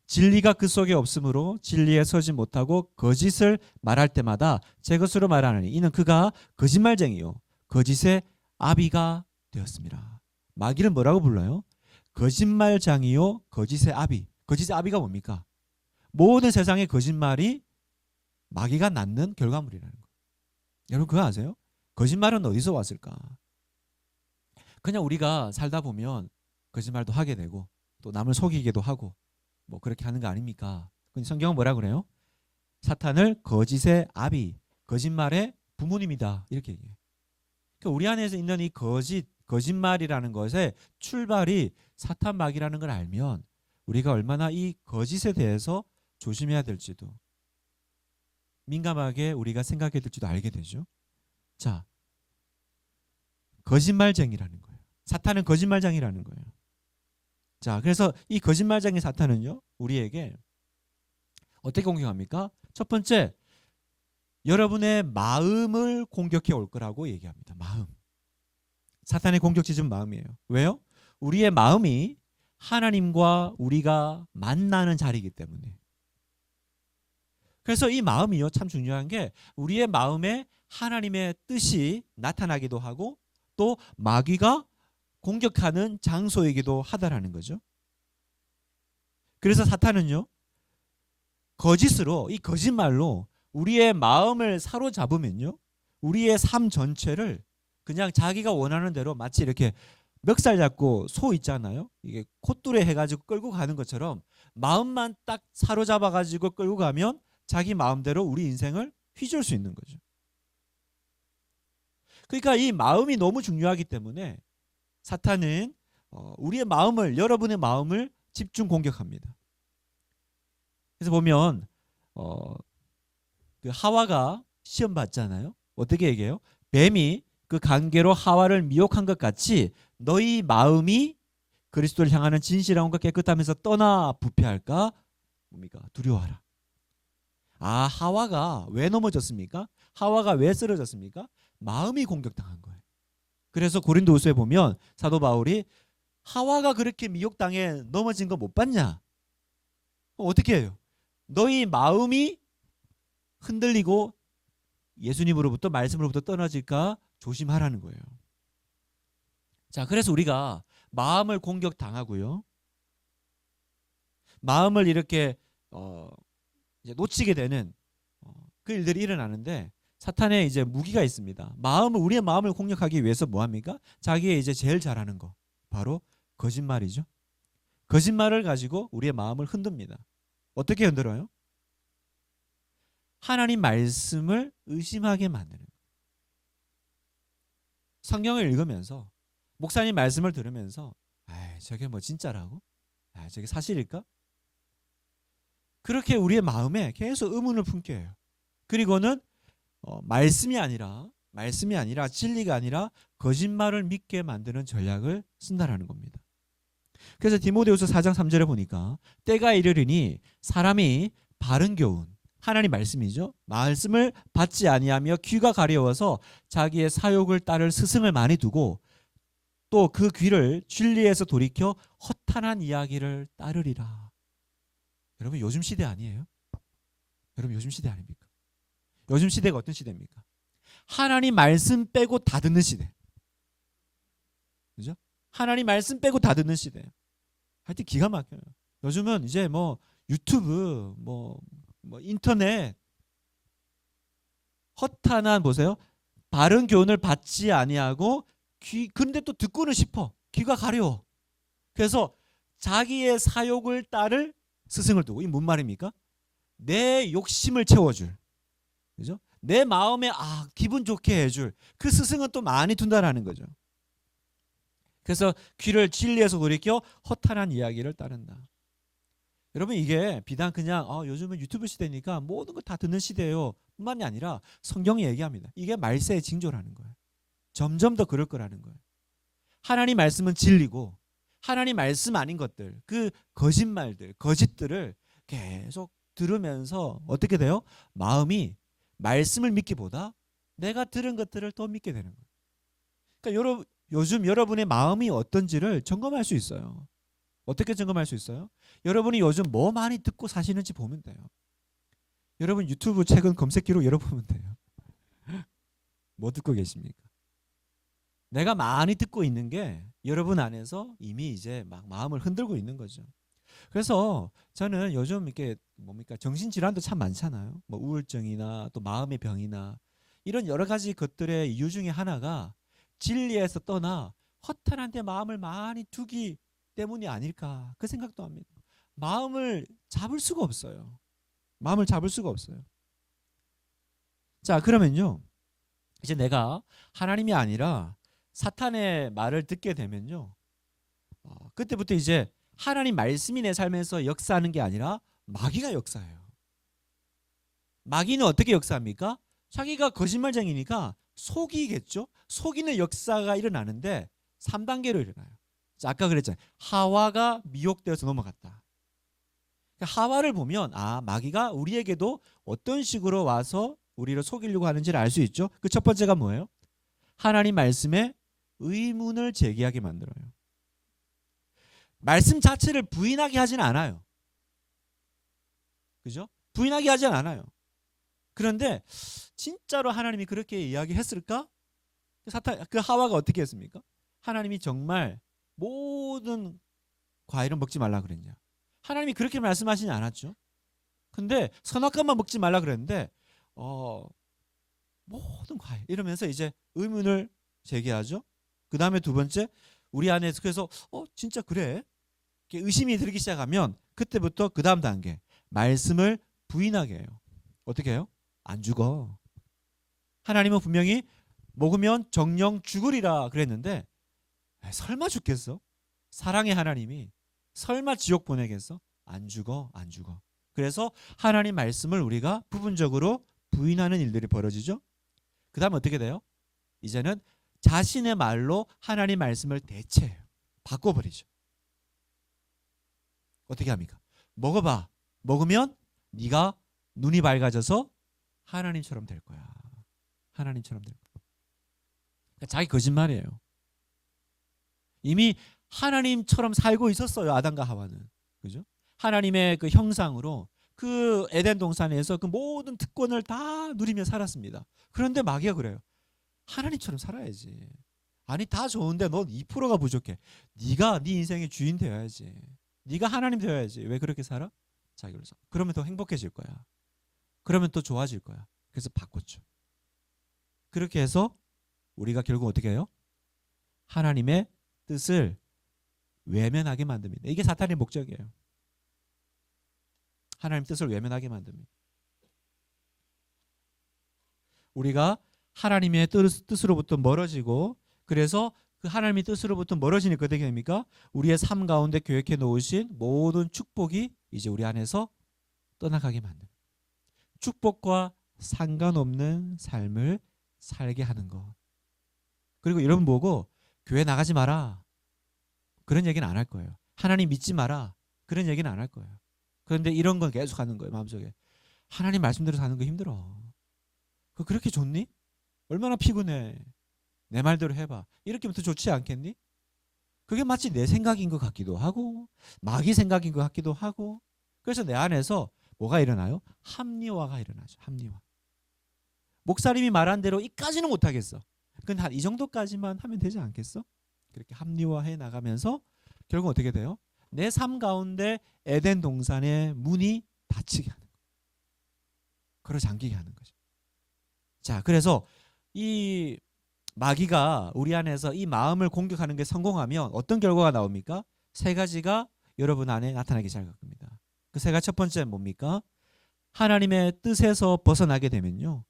진리가 그 속에 없으므로 진리에 서지 못하고 거짓을 말할 때마다 제 것으로 말하느니 이는 그가 거짓말쟁이요 거짓의 아비가 되었습니다. 마귀를 뭐라고 불러요? 거짓말장이요 거짓의 아비. 거짓의 아비가 뭡니까? 모든 세상의 거짓말이 마귀가 낳는 결과물이라는 거예요. 여러분 그거 아세요? 거짓말은 어디서 왔을까? 그냥 우리가 살다 보면 거짓말도 하게 되고 또 남을 속이기도 하고 뭐 그렇게 하는 거 아닙니까? 근데 성경은 뭐라 그래요? 사탄을 거짓의 아비, 거짓말의 부모님이다 이렇게 얘기해요. 그러니까 우리 안에서 있는 이 거짓말이라는 것의 출발이 사탄 마귀라는 걸 알면 우리가 얼마나 이 거짓에 대해서 조심해야 될지도, 민감하게 우리가 생각해야 될지도 알게 되죠. 자, 거짓말쟁이라는 거예요. 사탄은 거짓말장이라는 거예요. 자, 그래서 이 거짓말장이 사탄은요, 우리에게 어떻게 공격합니까? 첫 번째, 여러분의 마음을 공격해 올 거라고 얘기합니다. 마음. 사탄의 공격 지점은 마음이에요. 왜요? 우리의 마음이 하나님과 우리가 만나는 자리이기 때문에. 그래서 이 마음이요, 참 중요한 게 우리의 마음에 하나님의 뜻이 나타나기도 하고 또 마귀가 공격하는 장소이기도 하다라는 거죠. 그래서 사탄은요, 거짓으로, 이 거짓말로 우리의 마음을 사로잡으면요, 우리의 삶 전체를 그냥 자기가 원하는 대로 마치 이렇게 멱살 잡고 소 있잖아요. 이게 콧뚜레 해가지고 끌고 가는 것처럼 마음만 딱 사로잡아가지고 끌고 가면 자기 마음대로 우리 인생을 휘저을 수 있는 거죠. 그러니까 이 마음이 너무 중요하기 때문에 사탄은 우리의 마음을, 여러분의 마음을 집중 공격합니다. 그래서 보면 그 하와가 시험 받잖아요. 어떻게 얘기해요? 뱀이 그 관계로 하와를 미혹한 것 같이 너희 마음이 그리스도를 향하는 진실함과 깨끗함에서 떠나 부패할까? 뭡니까? 두려워하라. 아, 하와가 왜 넘어졌습니까? 하와가 왜 쓰러졌습니까? 마음이 공격당한 거예요. 그래서 고린도후서에 보면 사도 바울이 하와가 그렇게 미혹당해 넘어진 거 못 봤냐? 어떻게 해요? 너희 마음이 흔들리고 예수님으로부터 말씀으로부터 떨어질까 조심하라는 거예요. 자, 그래서 우리가 마음을 공격당하고요. 마음을 이렇게 이제 놓치게 되는 그 일들이 일어나는데 사탄의 이제 무기가 있습니다. 우리의 마음을 공격하기 위해서 뭐 합니까? 자기의 이제 제일 잘하는 거 바로 거짓말이죠. 거짓말을 가지고 우리의 마음을 흔듭니다. 어떻게 흔들어요? 하나님 말씀을 의심하게 만드는 거예요. 성경을 읽으면서 목사님 말씀을 들으면서 저게 뭐 진짜라고? 저게 사실일까? 그렇게 우리의 마음에 계속 의문을 품게 해요. 그리고는 말씀이 아니라 진리가 아니라 거짓말을 믿게 만드는 전략을 쓴다라는 겁니다. 그래서 디모데후서 4장 3절에 보니까 때가 이르리니 사람이 바른 교훈 하나님 말씀이죠. 말씀을 받지 아니하며 귀가 가려워서 자기의 사욕을 따를 스승을 많이 두고 또 그 귀를 진리에서 돌이켜 허탄한 이야기를 따르리라. 여러분 요즘 시대 아니에요? 여러분 요즘 시대 아닙니까? 요즘 시대가 어떤 시대입니까? 하나님 말씀 빼고 다 듣는 시대. 그죠? 하나님 말씀 빼고 다 듣는 시대예요. 하여튼 기가 막혀요. 요즘은 이제 뭐 유튜브 뭐 인터넷 허탄한 보세요. 바른 교훈을 받지 아니하고 그런데 또 듣고는 싶어. 귀가 가려워. 그래서 자기의 사욕을 따를 스승을 두고. 이 뭔 말입니까? 내 욕심을 채워줄. 그죠? 내 마음에 기분 좋게 해줄 그 스승은 또 많이 둔다라는 거죠. 그래서 귀를 진리에서 돌이켜 허탄한 이야기를 따른다. 여러분 이게 비단 그냥 요즘은 유튜브 시대니까 모든 거 다 듣는 시대예요 뿐만이 아니라 성경이 얘기합니다. 이게 말세의 징조라는 거예요. 점점 더 그럴 거라는 거예요. 하나님 말씀은 진리고 하나님 말씀 아닌 것들 그 거짓말들 거짓들을 계속 들으면서 어떻게 돼요? 마음이 말씀을 믿기보다 내가 들은 것들을 더 믿게 되는 거예요. 그러니까 요즘 여러분의 마음이 어떤지를 점검할 수 있어요. 어떻게 점검할 수 있어요? 여러분이 요즘 뭐 많이 듣고 사시는지 보면 돼요. 여러분 유튜브 최근 검색기로 열어보면 돼요. 뭐 듣고 계십니까? 내가 많이 듣고 있는 게 여러분 안에서 이미 이제 막 마음을 흔들고 있는 거죠. 그래서 저는 요즘 이렇게 정신질환도 참 많잖아요. 뭐 우울증이나 또 마음의 병이나 이런 여러 가지 것들의 이유 중에 하나가 진리에서 떠나 허탄한 데 마음을 많이 두기 때문이 아닐까 그 생각도 합니다. 마음을 잡을 수가 없어요. 마음을 잡을 수가 없어요. 자, 그러면요. 이제 내가 하나님이 아니라 사탄의 말을 듣게 되면요. 그때부터 이제 하나님 말씀이 내 삶에서 역사하는 게 아니라 마귀가 역사해요. 마귀는 어떻게 역사합니까? 자기가 거짓말쟁이니까 속이겠죠. 속이는 역사가 일어나는데 3단계로 일어나요. 자, 아까 그랬잖아요. 하와가 미혹되어서 넘어갔다. 그러니까 하와를 보면 마귀가 우리에게도 어떤 식으로 와서 우리를 속이려고 하는지를 알 수 있죠. 그 첫 번째가 뭐예요? 하나님 말씀에 의문을 제기하게 만들어요. 말씀 자체를 부인하게 하진 않아요. 그죠? 부인하게 하진 않아요. 그런데 진짜로 하나님이 그렇게 이야기했을까? 그 하와가 어떻게 했습니까? 하나님이 정말 모든 과일은 먹지 말라 그랬냐? 하나님이 그렇게 말씀하시지 않았죠. 근데 선악과만 먹지 말라 그랬는데 모든 과일 이러면서 이제 의문을 제기하죠. 그 다음에 두 번째 우리 안에서 그래서 진짜 그래? 이렇게 의심이 들기 시작하면 그때부터 그 다음 단계 말씀을 부인하게 해요. 어떻게 해요? 안 죽어. 하나님은 분명히 먹으면 정령 죽으리라 그랬는데 설마 죽겠어? 사랑의 하나님이 설마 지옥 보내겠어? 안 죽어. 안 죽어. 그래서 하나님 말씀을 우리가 부분적으로 부인하는 일들이 벌어지죠. 그 다음 어떻게 돼요? 이제는 자신의 말로 하나님 말씀을 대체해요. 바꿔버리죠. 어떻게 합니까? 먹어봐. 먹으면 네가 눈이 밝아져서 하나님처럼 될 거야. 하나님처럼 될 거야. 그러니까 자기 거짓말이에요. 이미 하나님처럼 살고 있었어요. 아담과 하와는. 그죠? 하나님의 그 형상으로 그 에덴 동산에서 그 모든 특권을 다 누리며 살았습니다. 그런데 마귀가 그래요. 하나님처럼 살아야지. 아니 다 좋은데 넌 2%가 부족해. 네가 네 인생의 주인 되어야지. 네가 하나님 되어야지. 왜 그렇게 살아? 자기를 써. 그러면 더 행복해질 거야. 그러면 또 좋아질 거야. 그래서 바꿨죠. 그렇게 해서 우리가 결국 어떻게 해요? 하나님의 뜻을 외면하게 만듭니다. 이게 사탄의 목적이에요. 하나님 뜻을 외면하게 만듭니다. 우리가 하나님의 뜻으로부터 멀어지고 그래서 그 하나님의 뜻으로부터 멀어지니까 어떻게 됩니까? 우리의 삶 가운데 계획해 놓으신 모든 축복이 이제 우리 안에서 떠나가게 만듭니다. 축복과 상관없는 삶을 살게 하는 것. 그리고 여러분 보고 교회 나가지 마라. 그런 얘기는 안 할 거예요. 하나님 믿지 마라. 그런 얘기는 안 할 거예요. 그런데 이런 건 계속 하는 거예요. 마음속에. 하나님 말씀대로 사는 거 힘들어. 그렇게 좋니? 얼마나 피곤해. 내 말대로 해봐. 이렇게 하면 더 좋지 않겠니? 그게 마치 내 생각인 것 같기도 하고 마귀 생각인 것 같기도 하고 그래서 내 안에서 뭐가 일어나요? 합리화가 일어나죠. 합리화. 목사님이 말한 대로 이까지는 못하겠어. 근데 한 이 정도까지만 하면 되지 않겠어? 그렇게 합리화해 나가면서 결국 어떻게 돼요? 내 삶 가운데 에덴 동산의 문이 닫히게 하는 거예요. 걸어 잠기게 하는 거죠. 자, 그래서 이 마귀가 우리 안에서 이 마음을 공격하는 게 성공하면 어떤 결과가 나옵니까? 세 가지가 여러분 안에 나타나기 시작할 겁니다. 그 세 가지 첫 번째는 뭡니까? 하나님의 뜻에서 벗어나게 되면요.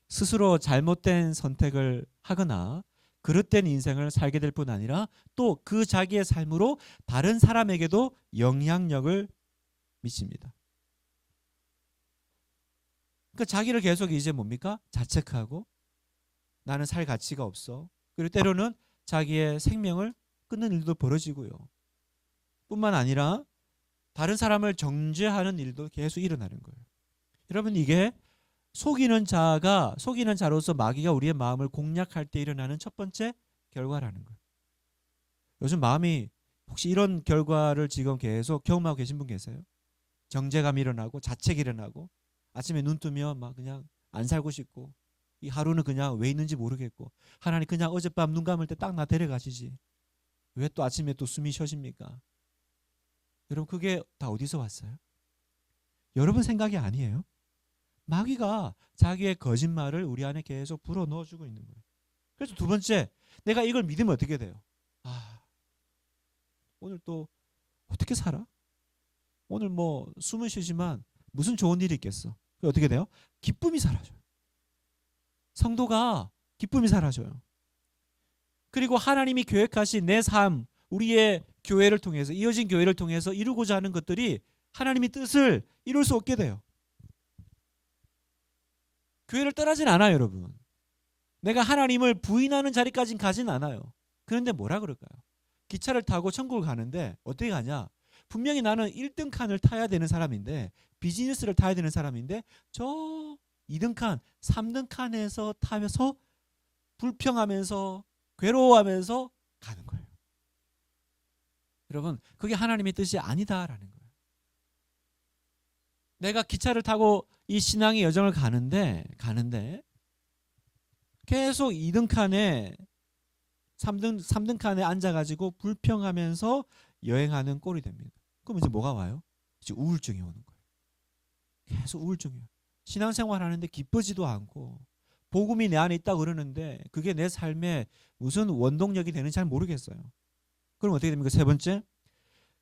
스스로 잘못된 선택을 하거나 그릇된 인생을 살게 될 뿐 아니라 또 그 자기의 삶으로 다른 사람에게도 영향력을 미칩니다. 그러니까 자기를 계속 이제 뭡니까? 자책하고 나는 살 가치가 없어. 그리고 때로는 자기의 생명을 끊는 일도 벌어지고요. 뿐만 아니라 다른 사람을 정죄하는 일도 계속 일어나는 거예요. 여러분 이게 속이는 자로서 마귀가 우리의 마음을 공략할 때 일어나는 첫 번째 결과라는 거예요. 요즘 마음이 혹시 이런 결과를 지금 계속 경험하고 계신 분 계세요? 정죄감이 일어나고 자책이 일어나고 아침에 눈 뜨면 막 그냥 안 살고 싶고 이 하루는 그냥 왜 있는지 모르겠고 하나님 그냥 어젯밤 눈 감을 때 딱 나 데려가시지 왜 또 아침에 또 숨이 쉬어집니까? 여러분 그게 다 어디서 왔어요? 여러분 생각이 아니에요. 마귀가 자기의 거짓말을 우리 안에 계속 불어 넣어주고 있는 거예요. 그래서 두 번째 내가 이걸 믿으면 어떻게 돼요? 오늘 또 어떻게 살아? 오늘 뭐 숨은 쉬지만 무슨 좋은 일이 있겠어? 어떻게 돼요? 기쁨이 사라져요. 성도가 기쁨이 사라져요. 그리고 하나님이 계획하신 내 삶, 우리의 교회를 통해서 이어진 교회를 통해서 이루고자 하는 것들이 하나님의 뜻을 이룰 수 없게 돼요. 교회를 떠나진 않아요, 여러분. 내가 하나님을 부인하는 자리까지는 가진 않아요. 그런데 뭐라 그럴까요? 기차를 타고 천국을 가는데 어떻게 가냐? 분명히 나는 1등 칸을 타야 되는 사람인데 비즈니스를 타야 되는 사람인데 저 2등 칸, 3등 칸에서 타면서 불평하면서 괴로워하면서 가는 거예요. 여러분 그게 하나님의 뜻이 아니다라는 거예요. 내가 기차를 타고 이 신앙의 여정을 가는데 계속 2등 칸에 3등 칸에 앉아가지고 불평하면서 여행하는 꼴이 됩니다. 그럼 이제 뭐가 와요? 이제 우울증이 오는 거예요. 계속 우울증이에요. 신앙생활 하는데 기쁘지도 않고 복음이 내 안에 있다고 그러는데 그게 내 삶에 무슨 원동력이 되는지 잘 모르겠어요. 그럼 어떻게 됩니까? 세 번째,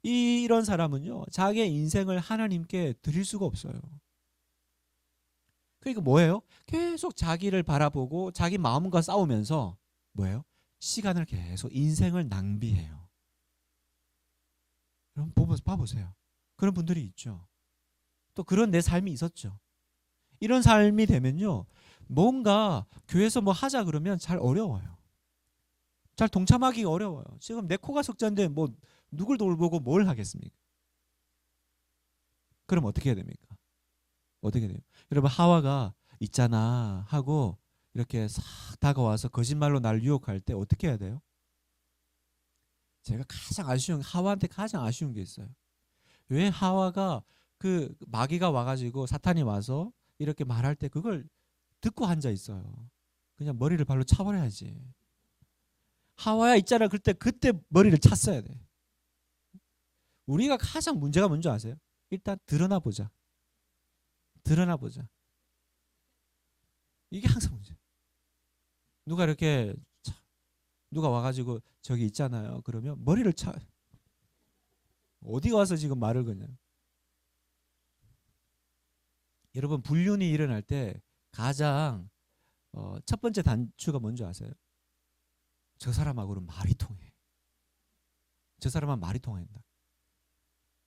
이런 사람은요 자기의 인생을 하나님께 드릴 수가 없어요. 그러니까 뭐예요? 계속 자기를 바라보고 자기 마음과 싸우면서 뭐예요? 시간을 계속 인생을 낭비해요. 여러분 봐보세요. 그런 분들이 있죠. 또 그런 내 삶이 있었죠. 이런 삶이 되면요 뭔가 교회에서 뭐 하자 그러면 잘 어려워요. 잘 동참하기가 어려워요. 지금 내 코가 석자인데 뭐 누굴 돌보고 뭘 하겠습니까? 그럼 어떻게 해야 됩니까? 어떻게 돼요? 여러분 하와가 있잖아 하고 이렇게 싹 다가와서 거짓말로 날 유혹할 때 어떻게 해야 돼요? 제가 가장 아쉬운 하와한테 가장 아쉬운 게 있어요. 왜 하와가 그 마귀가 와가지고 사탄이 와서 이렇게 말할 때 그걸 듣고 앉아 있어요. 그냥 머리를 발로 차버려야지. 하와야 있잖아. 그때 머리를 찼어야 돼. 우리가 가장 문제가 뭔지 아세요? 일단 드러나 보자. 드러나 보자. 이게 항상 문제. 누가 이렇게 누가 와가지고 저기 있잖아요. 그러면 머리를 차. 어디 가서 지금 말을 그냐. 여러분 불륜이 일어날 때 가장 첫 번째 단추가 뭔지 아세요? 저 사람하고는 말이 통해. 저 사람은 말이 통한다.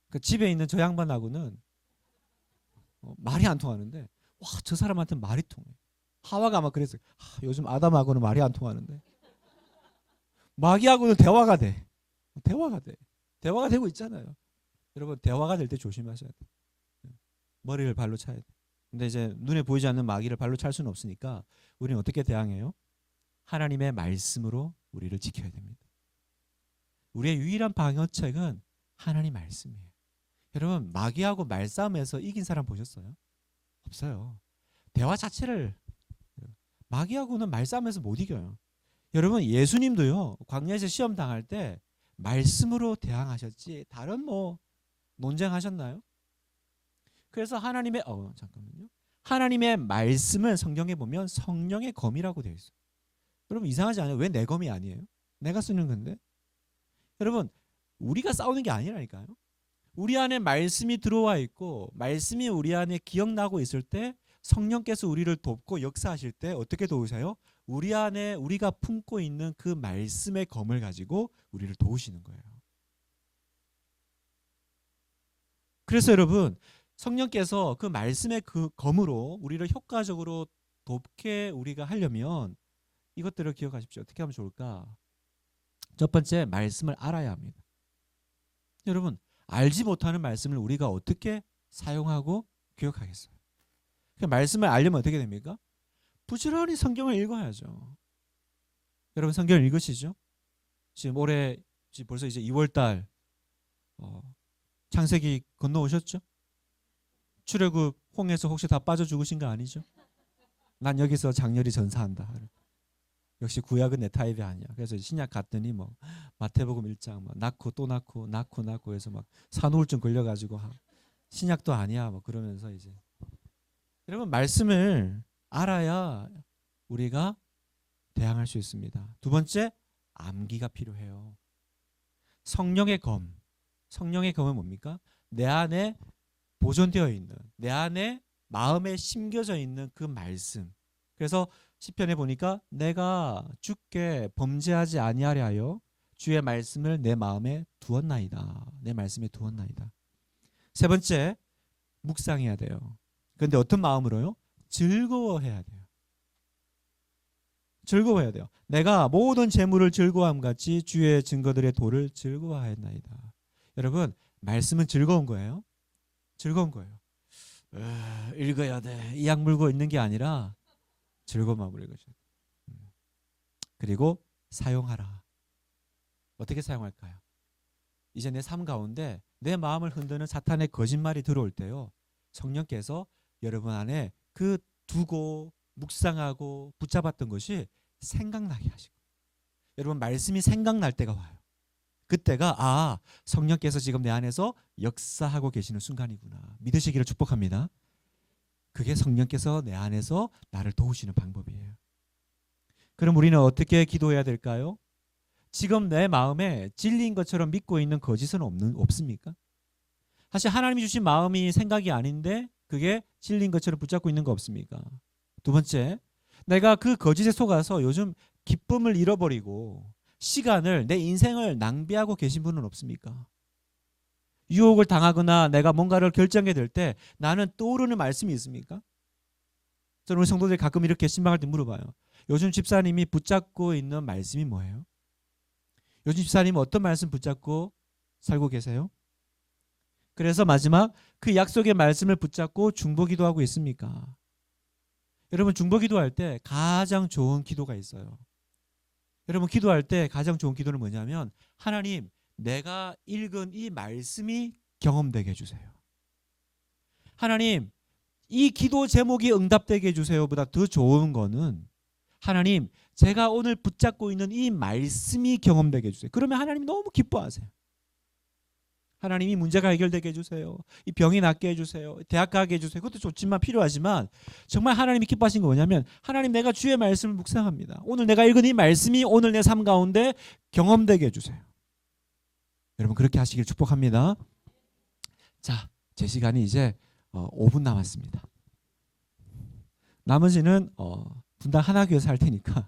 그 집에 있는 저 양반하고는 말이 안 통하는데 와, 저 사람한테 말이 통해. 하와가 아마 그랬어요. 요즘 아담하고는 말이 안 통하는데 마귀하고는 대화가 돼. 대화가 돼. 대화가 되고 있잖아요. 여러분 대화가 될 때 조심하셔야 돼. 머리를 발로 차야 돼. 근데 이제 눈에 보이지 않는 마귀를 발로 찰 수는 없으니까 우리는 어떻게 대항해요? 하나님의 말씀으로 우리를 지켜야 됩니다. 우리의 유일한 방어책은 하나님 말씀이에요. 여러분 마귀하고 말싸움에서 이긴 사람 보셨어요? 없어요. 대화 자체를 마귀하고는 말싸움에서 못 이겨요. 여러분 예수님도요 광야에서 시험 당할 때 말씀으로 대항하셨지 다른 뭐 논쟁하셨나요? 그래서 하나님의 잠깐만요. 하나님의 말씀을 성경에 보면 성령의 검이라고 되어 있어요. 여러분 이상하지 않아요? 왜 내 검이 아니에요? 내가 쓰는 건데. 여러분 우리가 싸우는 게 아니라니까요. 우리 안에 말씀이 들어와 있고 말씀이 우리 안에 기억나고 있을 때 성령께서 우리를 돕고 역사하실 때 어떻게 도우세요? 우리 안에 우리가 품고 있는 그 말씀의 검을 가지고 우리를 도우시는 거예요. 그래서 여러분 성령께서 그 말씀의 그 검으로 우리를 효과적으로 돕게 우리가 하려면 이것들을 기억하십시오. 어떻게 하면 좋을까? 첫 번째 말씀을 알아야 합니다. 여러분 알지 못하는 말씀을 우리가 어떻게 사용하고 기억하겠어요? 그 말씀을 알려면 어떻게 됩니까? 부지런히 성경을 읽어야죠. 여러분 성경을 읽으시죠? 지금 올해 벌써 이제 2월달 창세기 건너오셨죠? 출애굽 홍해에서 혹시 다 빠져 죽으신 거 아니죠? 난 여기서 장렬히 전사한다. 역시 구약은 내 타입이 아니야. 그래서 신약 갔더니 뭐 마태복음 1장 뭐 낳고 또 낳고 해서 막 산후우증 걸려가지고 신약도 아니야 뭐 그러면서 이제 여러분 말씀을 알아야 우리가 대항할 수 있습니다. 두 번째 암기가 필요해요. 성령의 검. 성령의 검은 뭡니까? 내 안에 보존되어 있는 내 안에 마음에 심겨져 있는 그 말씀. 그래서 시편에 보니까 내가 주께 범죄하지 아니하려 하여 주의 말씀을 내 마음에 두었나이다. 내 말씀에 두었나이다. 세 번째 묵상해야 돼요. 그런데 어떤 마음으로요? 즐거워해야 돼요. 즐거워해야 돼요. 내가 모든 재물을 즐거워함 같이 주의 증거들의 도를 즐거워하였나이다. 여러분 말씀은 즐거운 거예요. 즐거운 거예요. 읽어야 돼. 이악 물고 있는 게 아니라 즐거운 마음으로 읽으셔야 돼요. 그리고 사용하라. 어떻게 사용할까요? 이제 내 삶 가운데 내 마음을 흔드는 사탄의 거짓말이 들어올 때요. 성령께서 여러분 안에 그 두고 묵상하고 붙잡았던 것이 생각나게 하시고 여러분 말씀이 생각날 때가 와요. 그때가 성령께서 지금 내 안에서 역사하고 계시는 순간이구나. 믿으시기를 축복합니다. 그게 성령께서 내 안에서 나를 도우시는 방법이에요. 그럼 우리는 어떻게 기도해야 될까요? 지금 내 마음에 진리인 것처럼 믿고 있는 거짓은 없습니까? 사실 하나님이 주신 마음이 생각이 아닌데 그게 진리인 것처럼 붙잡고 있는 거 없습니까? 두 번째, 내가 그 거짓에 속아서 요즘 기쁨을 잃어버리고 시간을 내 인생을 낭비하고 계신 분은 없습니까? 유혹을 당하거나 내가 뭔가를 결정하게 될 때 나는 떠오르는 말씀이 있습니까? 저는 우리 성도들이 가끔 이렇게 신방할 때 물어봐요. 요즘 집사님이 붙잡고 있는 말씀이 뭐예요? 요즘 집사님은 어떤 말씀 붙잡고 살고 계세요? 그래서 마지막 그 약속의 말씀을 붙잡고 중보기도하고 있습니까? 여러분 중보기도할 때 가장 좋은 기도가 있어요. 여러분 기도할 때 가장 좋은 기도는 뭐냐면 하나님 내가 읽은 이 말씀이 경험되게 해주세요. 하나님 이 기도 제목이 응답되게 해주세요 보다 더 좋은 거는 하나님 제가 오늘 붙잡고 있는 이 말씀이 경험되게 해주세요. 그러면 하나님이 너무 기뻐하세요. 하나님이 문제가 해결되게 해주세요. 이 병이 낫게 해주세요. 대학 가게 해주세요. 그것도 좋지만 필요하지만 정말 하나님이 기뻐하신 거 뭐냐면 하나님 내가 주의 말씀을 묵상합니다. 오늘 내가 읽은 이 말씀이 오늘 내 삶 가운데 경험되게 해주세요. 여러분 그렇게 하시길 축복합니다. 자, 제 시간이 이제 5분 남았습니다. 나머지는 분당 하나교회에서 할 테니까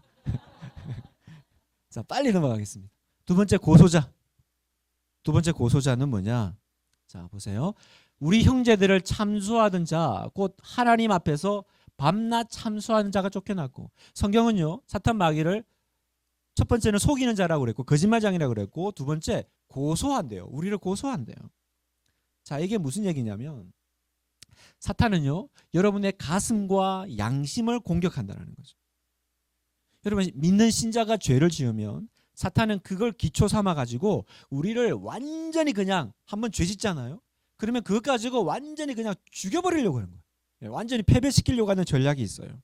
자 빨리 넘어가겠습니다. 두 번째 고소자는 뭐냐? 자 보세요. 우리 형제들을 참수하던 자, 곧 하나님 앞에서 밤낮 참수하는 자가 쫓겨났고, 성경은요 사탄 마귀를 첫 번째는 속이는 자라고 그랬고 거짓말장이라고 그랬고, 두 번째 고소한대요. 우리를 고소한대요. 자 이게 무슨 얘기냐면 사탄은요 여러분의 가슴과 양심을 공격한다는 거죠. 여러분 믿는 신자가 죄를 지으면 사탄은 그걸 기초 삼아 가지고 우리를 완전히 그냥 한번 죄 짓잖아요. 그러면 그것 가지고 완전히 그냥 죽여버리려고 하는 거예요. 완전히 패배시키려고 하는 전략이 있어요.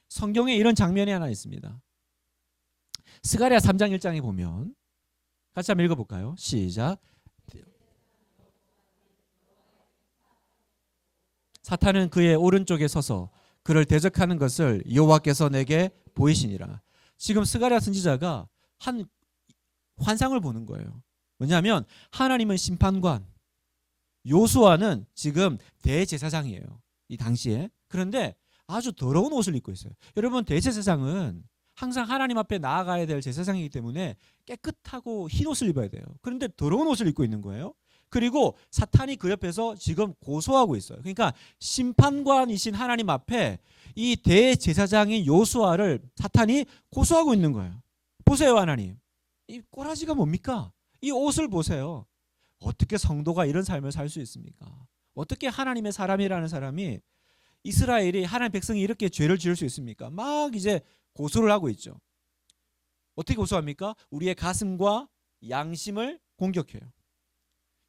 성경에 이런 장면이 하나 있습니다. 스가랴 3장 1장에 보면 같이 한번 읽어볼까요? 시작. 사탄은 그의 오른쪽에 서서 그를 대적하는 것을 여호와께서 내게 보이시니라. 지금 스가랴 선지자가 한 환상을 보는 거예요. 뭐냐면 하나님은 심판관, 요수아는 지금 대제사장이에요. 이 당시에. 그런데 아주 더러운 옷을 입고 있어요. 여러분 대제사장은 항상 하나님 앞에 나아가야 될 제사장이기 때문에 깨끗하고 흰 옷을 입어야 돼요. 그런데 더러운 옷을 입고 있는 거예요. 그리고 사탄이 그 옆에서 지금 고소하고 있어요. 그러니까 심판관이신 하나님 앞에 이 대제사장인 요수아를 사탄이 고소하고 있는 거예요. 보세요 하나님. 이 꼬라지가 뭡니까? 이 옷을 보세요. 어떻게 성도가 이런 삶을 살 수 있습니까? 어떻게 하나님의 사람이라는 사람이 이스라엘이 하나님 백성이 이렇게 죄를 지을 수 있습니까? 막 이제 고소를 하고 있죠. 어떻게 고소합니까? 우리의 가슴과 양심을 공격해요.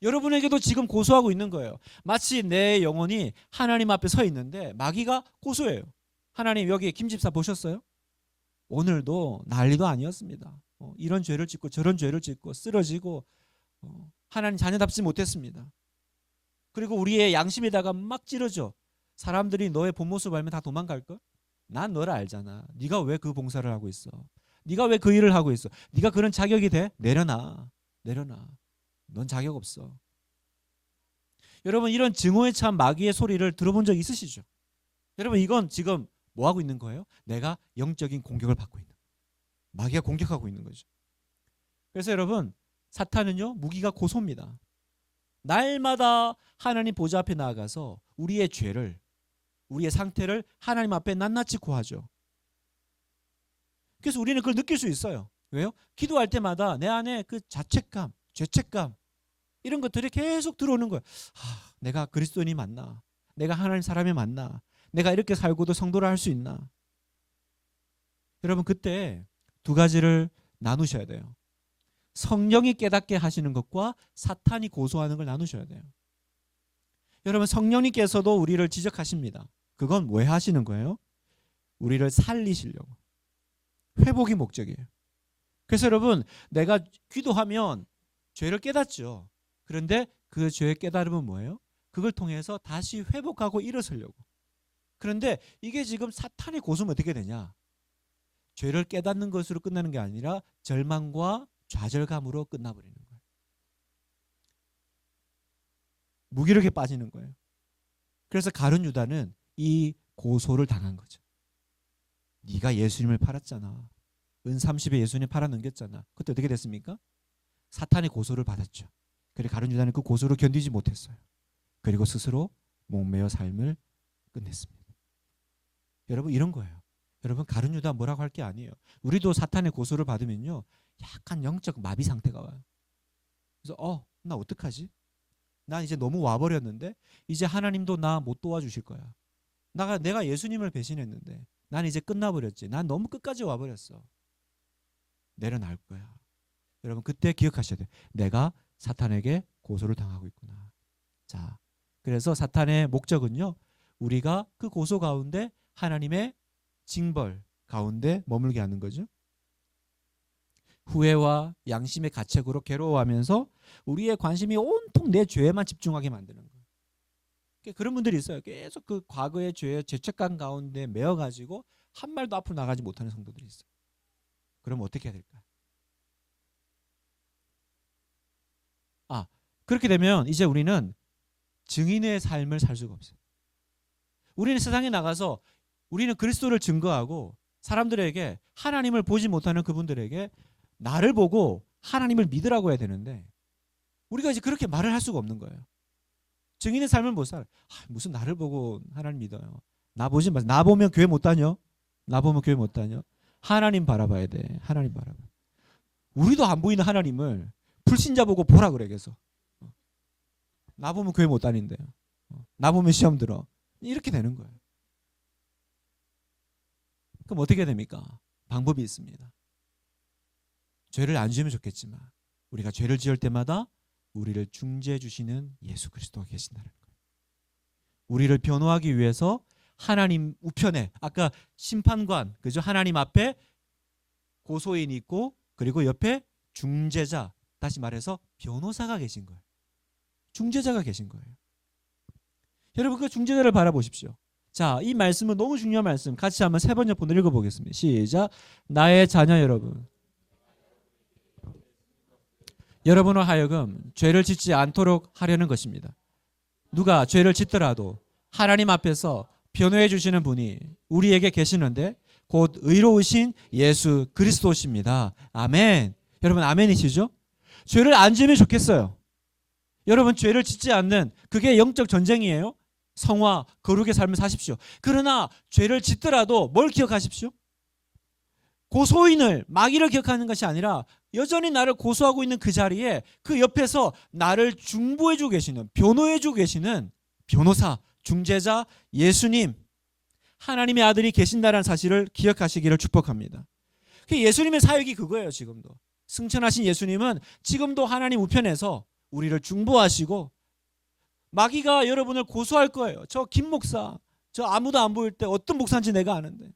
여러분에게도 지금 고소하고 있는 거예요. 마치 내 영혼이 하나님 앞에 서 있는데 마귀가 고소해요. 하나님 여기 김 집사 보셨어요? 오늘도 난리도 아니었습니다. 이런 죄를 짓고 저런 죄를 짓고 쓰러지고 하나님 자녀답지 못했습니다. 그리고 우리의 양심에다가 막 찌르죠. 사람들이 너의 본 모습 알면 다 도망갈걸? 난 너를 알잖아. 네가 왜 그 봉사를 하고 있어? 네가 왜 그 일을 하고 있어? 네가 그런 자격이 돼? 내려놔. 넌 자격 없어. 여러분 이런 증오에 찬 마귀의 소리를 들어본 적 있으시죠? 여러분 이건 지금 뭐 하고 있는 거예요? 내가 영적인 공격을 받고 있는 거예요. 마귀가 공격하고 있는 거죠. 그래서 여러분 사탄은요 무기가 고소입니다. 날마다 하나님 보좌 앞에 나아가서 우리의 죄를 우리의 상태를 하나님 앞에 낱낱이 고하죠. 그래서 우리는 그걸 느낄 수 있어요. 왜요? 기도할 때마다 내 안에 그 자책감, 죄책감 이런 것들이 계속 들어오는 거예요. 내가 그리스도인이 맞나? 내가 하나님 사람이 맞나? 내가 이렇게 살고도 성도를 할 수 있나? 여러분 그때 두 가지를 나누셔야 돼요. 성령이 깨닫게 하시는 것과 사탄이 고소하는 걸 나누셔야 돼요. 여러분 성령님께서도 우리를 지적하십니다. 그건 왜 하시는 거예요? 우리를 살리시려고. 회복이 목적이에요. 그래서 여러분 내가 기도하면 죄를 깨닫죠. 그런데 그 죄의 깨달음은 뭐예요? 그걸 통해서 다시 회복하고 일어서려고. 그런데 이게 지금 사탄의 고소면 어떻게 되냐? 죄를 깨닫는 것으로 끝나는 게 아니라 절망과 좌절감으로 끝나버리는 거예요. 무기력에 빠지는 거예요. 그래서 가룟 유다는 이 고소를 당한 거죠. 네가 예수님을 팔았잖아. 은 30에 예수님 팔아넘겼잖아. 그때 어떻게 됐습니까? 사탄의 고소를 받았죠. 그래 가룟 유다는 그 고소를 견디지 못했어요. 그리고 스스로 목매어 삶을 끝냈습니다. 여러분 이런 거예요. 여러분 가룟 유다 뭐라고 할 게 아니에요. 우리도 사탄의 고소를 받으면요 약간 영적 마비 상태가 와요. 그래서 나 어떡하지? 난 이제 너무 와버렸는데 이제 하나님도 나 못 도와주실 거야. 내가 예수님을 배신했는데 난 이제 끝나버렸지. 난 너무 끝까지 와버렸어. 내려놔 거야. 여러분 그때 기억하셔야 돼요. 내가 사탄에게 고소를 당하고 있구나. 자, 그래서 사탄의 목적은요. 우리가 그 고소 가운데 하나님의 징벌 가운데 머물게 하는 거죠. 후회와 양심의 가책으로 괴로워하면서 우리의 관심이 온통 내 죄에만 집중하게 만드는 거예요. 그런 분들이 있어요. 계속 그 과거의 죄책감 가운데 매어가지고 한 말도 앞으로 나가지 못하는 성도들이 있어요. 그럼 어떻게 해야 될까? 그렇게 되면 이제 우리는 증인의 삶을 살 수가 없어요. 우리는 세상에 나가서 우리는 그리스도를 증거하고 사람들에게 하나님을 보지 못하는 그분들에게 나를 보고 하나님을 믿으라고 해야 되는데 우리가 이제 그렇게 말을 할 수가 없는 거예요. 증인의 삶을 못 살아. 무슨 나를 보고 하나님 믿어요. 나 보지 마. 나 보면 교회 못 다녀. 나 보면 교회 못 다녀. 하나님 바라봐야 돼. 하나님 바라봐. 우리도 안 보이는 하나님을 불신자 보고 보라 그래 계속. 나 보면 교회 못 다닌대요. 나 보면 시험 들어. 이렇게 되는 거예요. 그럼 어떻게 됩니까? 방법이 있습니다. 죄를 안 지으면 좋겠지만 우리가 죄를 지을 때마다 우리를 중재해 주시는 예수 그리스도가 계신다는 거예요. 우리를 변호하기 위해서 하나님 우편에 아까 심판관 그죠? 하나님 앞에 고소인이 있고 그리고 옆에 중재자 다시 말해서 변호사가 계신 거예요. 중재자가 계신 거예요. 여러분 그 중재자를 바라보십시오. 자, 이 말씀은 너무 중요한 말씀. 같이 한번 세 번째 번을 읽어보겠습니다. 시작. 나의 자녀 여러분. 여러분을 하여금 죄를 짓지 않도록 하려는 것입니다. 누가 죄를 짓더라도 하나님 앞에서 변호해 주시는 분이 우리에게 계시는데 곧 의로우신 예수 그리스도십니다. 아멘. 여러분 아멘이시죠? 죄를 안 지으면 좋겠어요. 여러분 죄를 짓지 않는 그게 영적 전쟁이에요. 성화 거룩의 삶을 사십시오. 그러나 죄를 짓더라도 뭘 기억하십시오? 고소인을 마귀를 기억하는 것이 아니라 여전히 나를 고소하고 있는 그 자리에 그 옆에서 나를 중보해주고 계시는 변호해주고 계시는 변호사, 중재자, 예수님 하나님의 아들이 계신다는 사실을 기억하시기를 축복합니다. 예수님의 사역이 그거예요. 지금도 승천하신 예수님은 지금도 하나님 우편에서 우리를 중보하시고 마귀가 여러분을 고소할 거예요. 저 김 목사 저 아무도 안 보일 때 어떤 목사인지 내가 아는데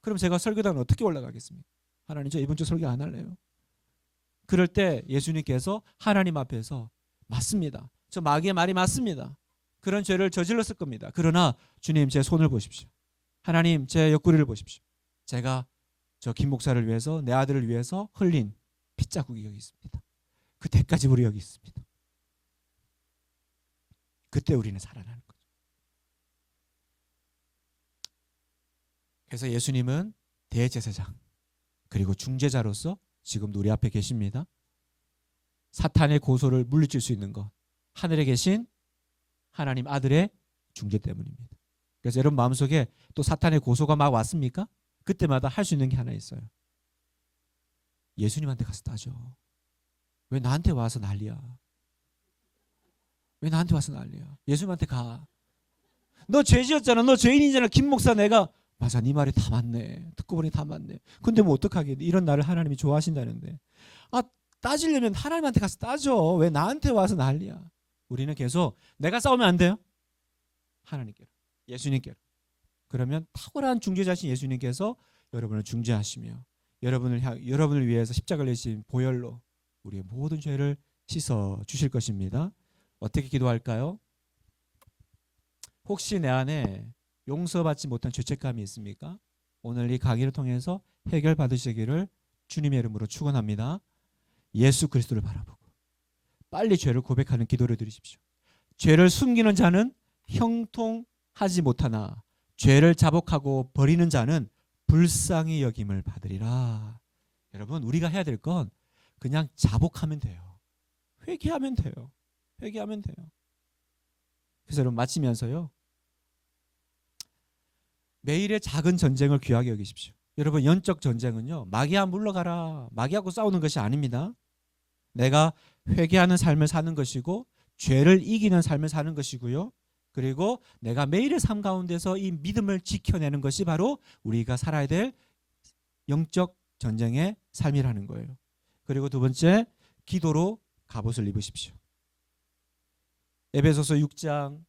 그럼 제가 설교단에 어떻게 올라가겠습니까? 하나님 저 이번 주 설교 안 할래요. 그럴 때 예수님께서 하나님 앞에서 맞습니다. 저 마귀의 말이 맞습니다. 그런 죄를 저질렀을 겁니다. 그러나 주님 제 손을 보십시오. 하나님 제 옆구리를 보십시오. 제가 저 김 목사를 위해서 내 아들을 위해서 흘린 핏자국이 여기 있습니다. 그 대가지 우리 여기 있습니다. 그때 우리는 살아나는 거죠. 그래서 예수님은 대제사장 그리고 중재자로서 지금도 우리 앞에 계십니다. 사탄의 고소를 물리칠 수 있는 것 하늘에 계신 하나님 아들의 중재 때문입니다. 그래서 여러분 마음속에 또 사탄의 고소가 막 왔습니까? 그때마다 할 수 있는 게 하나 있어요. 예수님한테 가서 따져. 왜 나한테 와서 난리야? 왜 나한테 와서 난리야? 예수님한테 가. 너 죄 지었잖아. 너 죄인이잖아. 김 목사 내가 맞아. 네 말이 다 맞네. 듣고 보니 다 맞네. 근데 뭐 어떡하게 이런 나를 하나님이 좋아하신다는데 따지려면 하나님한테 가서 따져. 왜 나한테 와서 난리야? 우리는 계속 내가 싸우면 안 돼요. 하나님께로 예수님께로. 그러면 탁월한 중재자신 예수님께서 여러분을 중재하시며 여러분을 위해서 십자가를 지신 보혈로 우리의 모든 죄를 씻어 주실 것입니다. 어떻게 기도할까요? 혹시 내 안에 용서받지 못한 죄책감이 있습니까? 오늘 이 강의를 통해서 해결받으시기를 주님의 이름으로 축원합니다. 예수 그리스도를 바라보고 빨리 죄를 고백하는 기도를 드리십시오. 죄를 숨기는 자는 형통하지 못하나 죄를 자복하고 버리는 자는 불쌍히 여김을 받으리라. 여러분 우리가 해야 될 건 그냥 자복하면 돼요. 회개하면 돼요. 회개하면 돼요. 그래서 여러분 마치면서요. 매일의 작은 전쟁을 귀하게 여기십시오. 여러분 영적 전쟁은요. 마귀야 물러가라. 마귀하고 싸우는 것이 아닙니다. 내가 회개하는 삶을 사는 것이고 죄를 이기는 삶을 사는 것이고요. 그리고 내가 매일의 삶 가운데서 이 믿음을 지켜내는 것이 바로 우리가 살아야 될 영적 전쟁의 삶이라는 거예요. 그리고 두 번째, 기도로 갑옷을 입으십시오. 에베소서 6장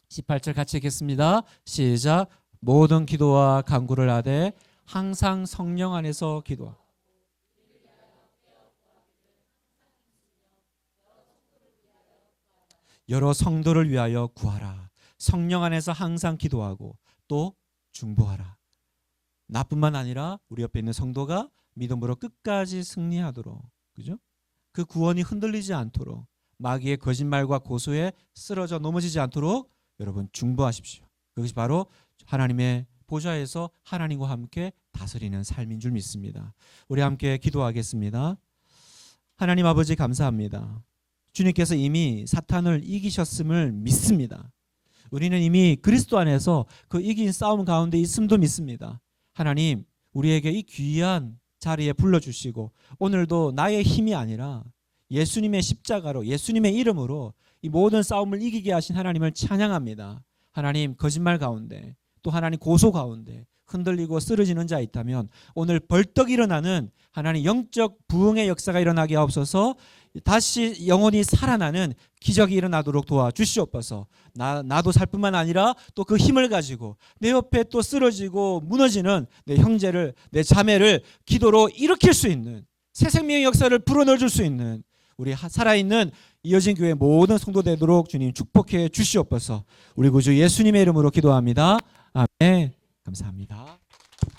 18절 같이 읽겠습니다. 시작. 모든 기도와 간구를 하되 항상 성령 안에서 기도하고 여러 성도를 위하여 구하라. 성령 안에서 항상 기도하고 또 중보하라. 나뿐만 아니라 우리 옆에 있는 성도가 믿음으로 끝까지 승리하도록, 그죠? 그 구원이 흔들리지 않도록, 마귀의 거짓말과 고소에 쓰러져 넘어지지 않도록 여러분 중보하십시오. 그것이 바로 하나님의 보좌에서 하나님과 함께 다스리는 삶인 줄 믿습니다. 우리 함께 기도하겠습니다. 하나님 아버지 감사합니다. 주님께서 이미 사탄을 이기셨음을 믿습니다. 우리는 이미 그리스도 안에서 그 이긴 싸움 가운데 있음도 믿습니다. 하나님, 우리에게 이 귀한 자리에 불러주시고 오늘도 나의 힘이 아니라 예수님의 십자가로, 예수님의 이름으로 이 모든 싸움을 이기게 하신 하나님을 찬양합니다. 하나님, 거짓말 가운데 또 하나님 고소 가운데 흔들리고 쓰러지는 자 있다면 오늘 벌떡 일어나는 하나님 영적 부흥의 역사가 일어나게 하옵소서. 다시 영혼이 살아나는 기적이 일어나도록 도와주시옵소서. 나도 살 뿐만 아니라 또 그 힘을 가지고 내 옆에 또 쓰러지고 무너지는 내 형제를, 내 자매를 기도로 일으킬 수 있는 새 생명의 역사를 불어넣어 줄 수 있는 우리 살아있는 이어진 교회 모든 성도 되도록 주님 축복해 주시옵소서. 우리 구주 예수님의 이름으로 기도합니다. 아멘. 감사합니다.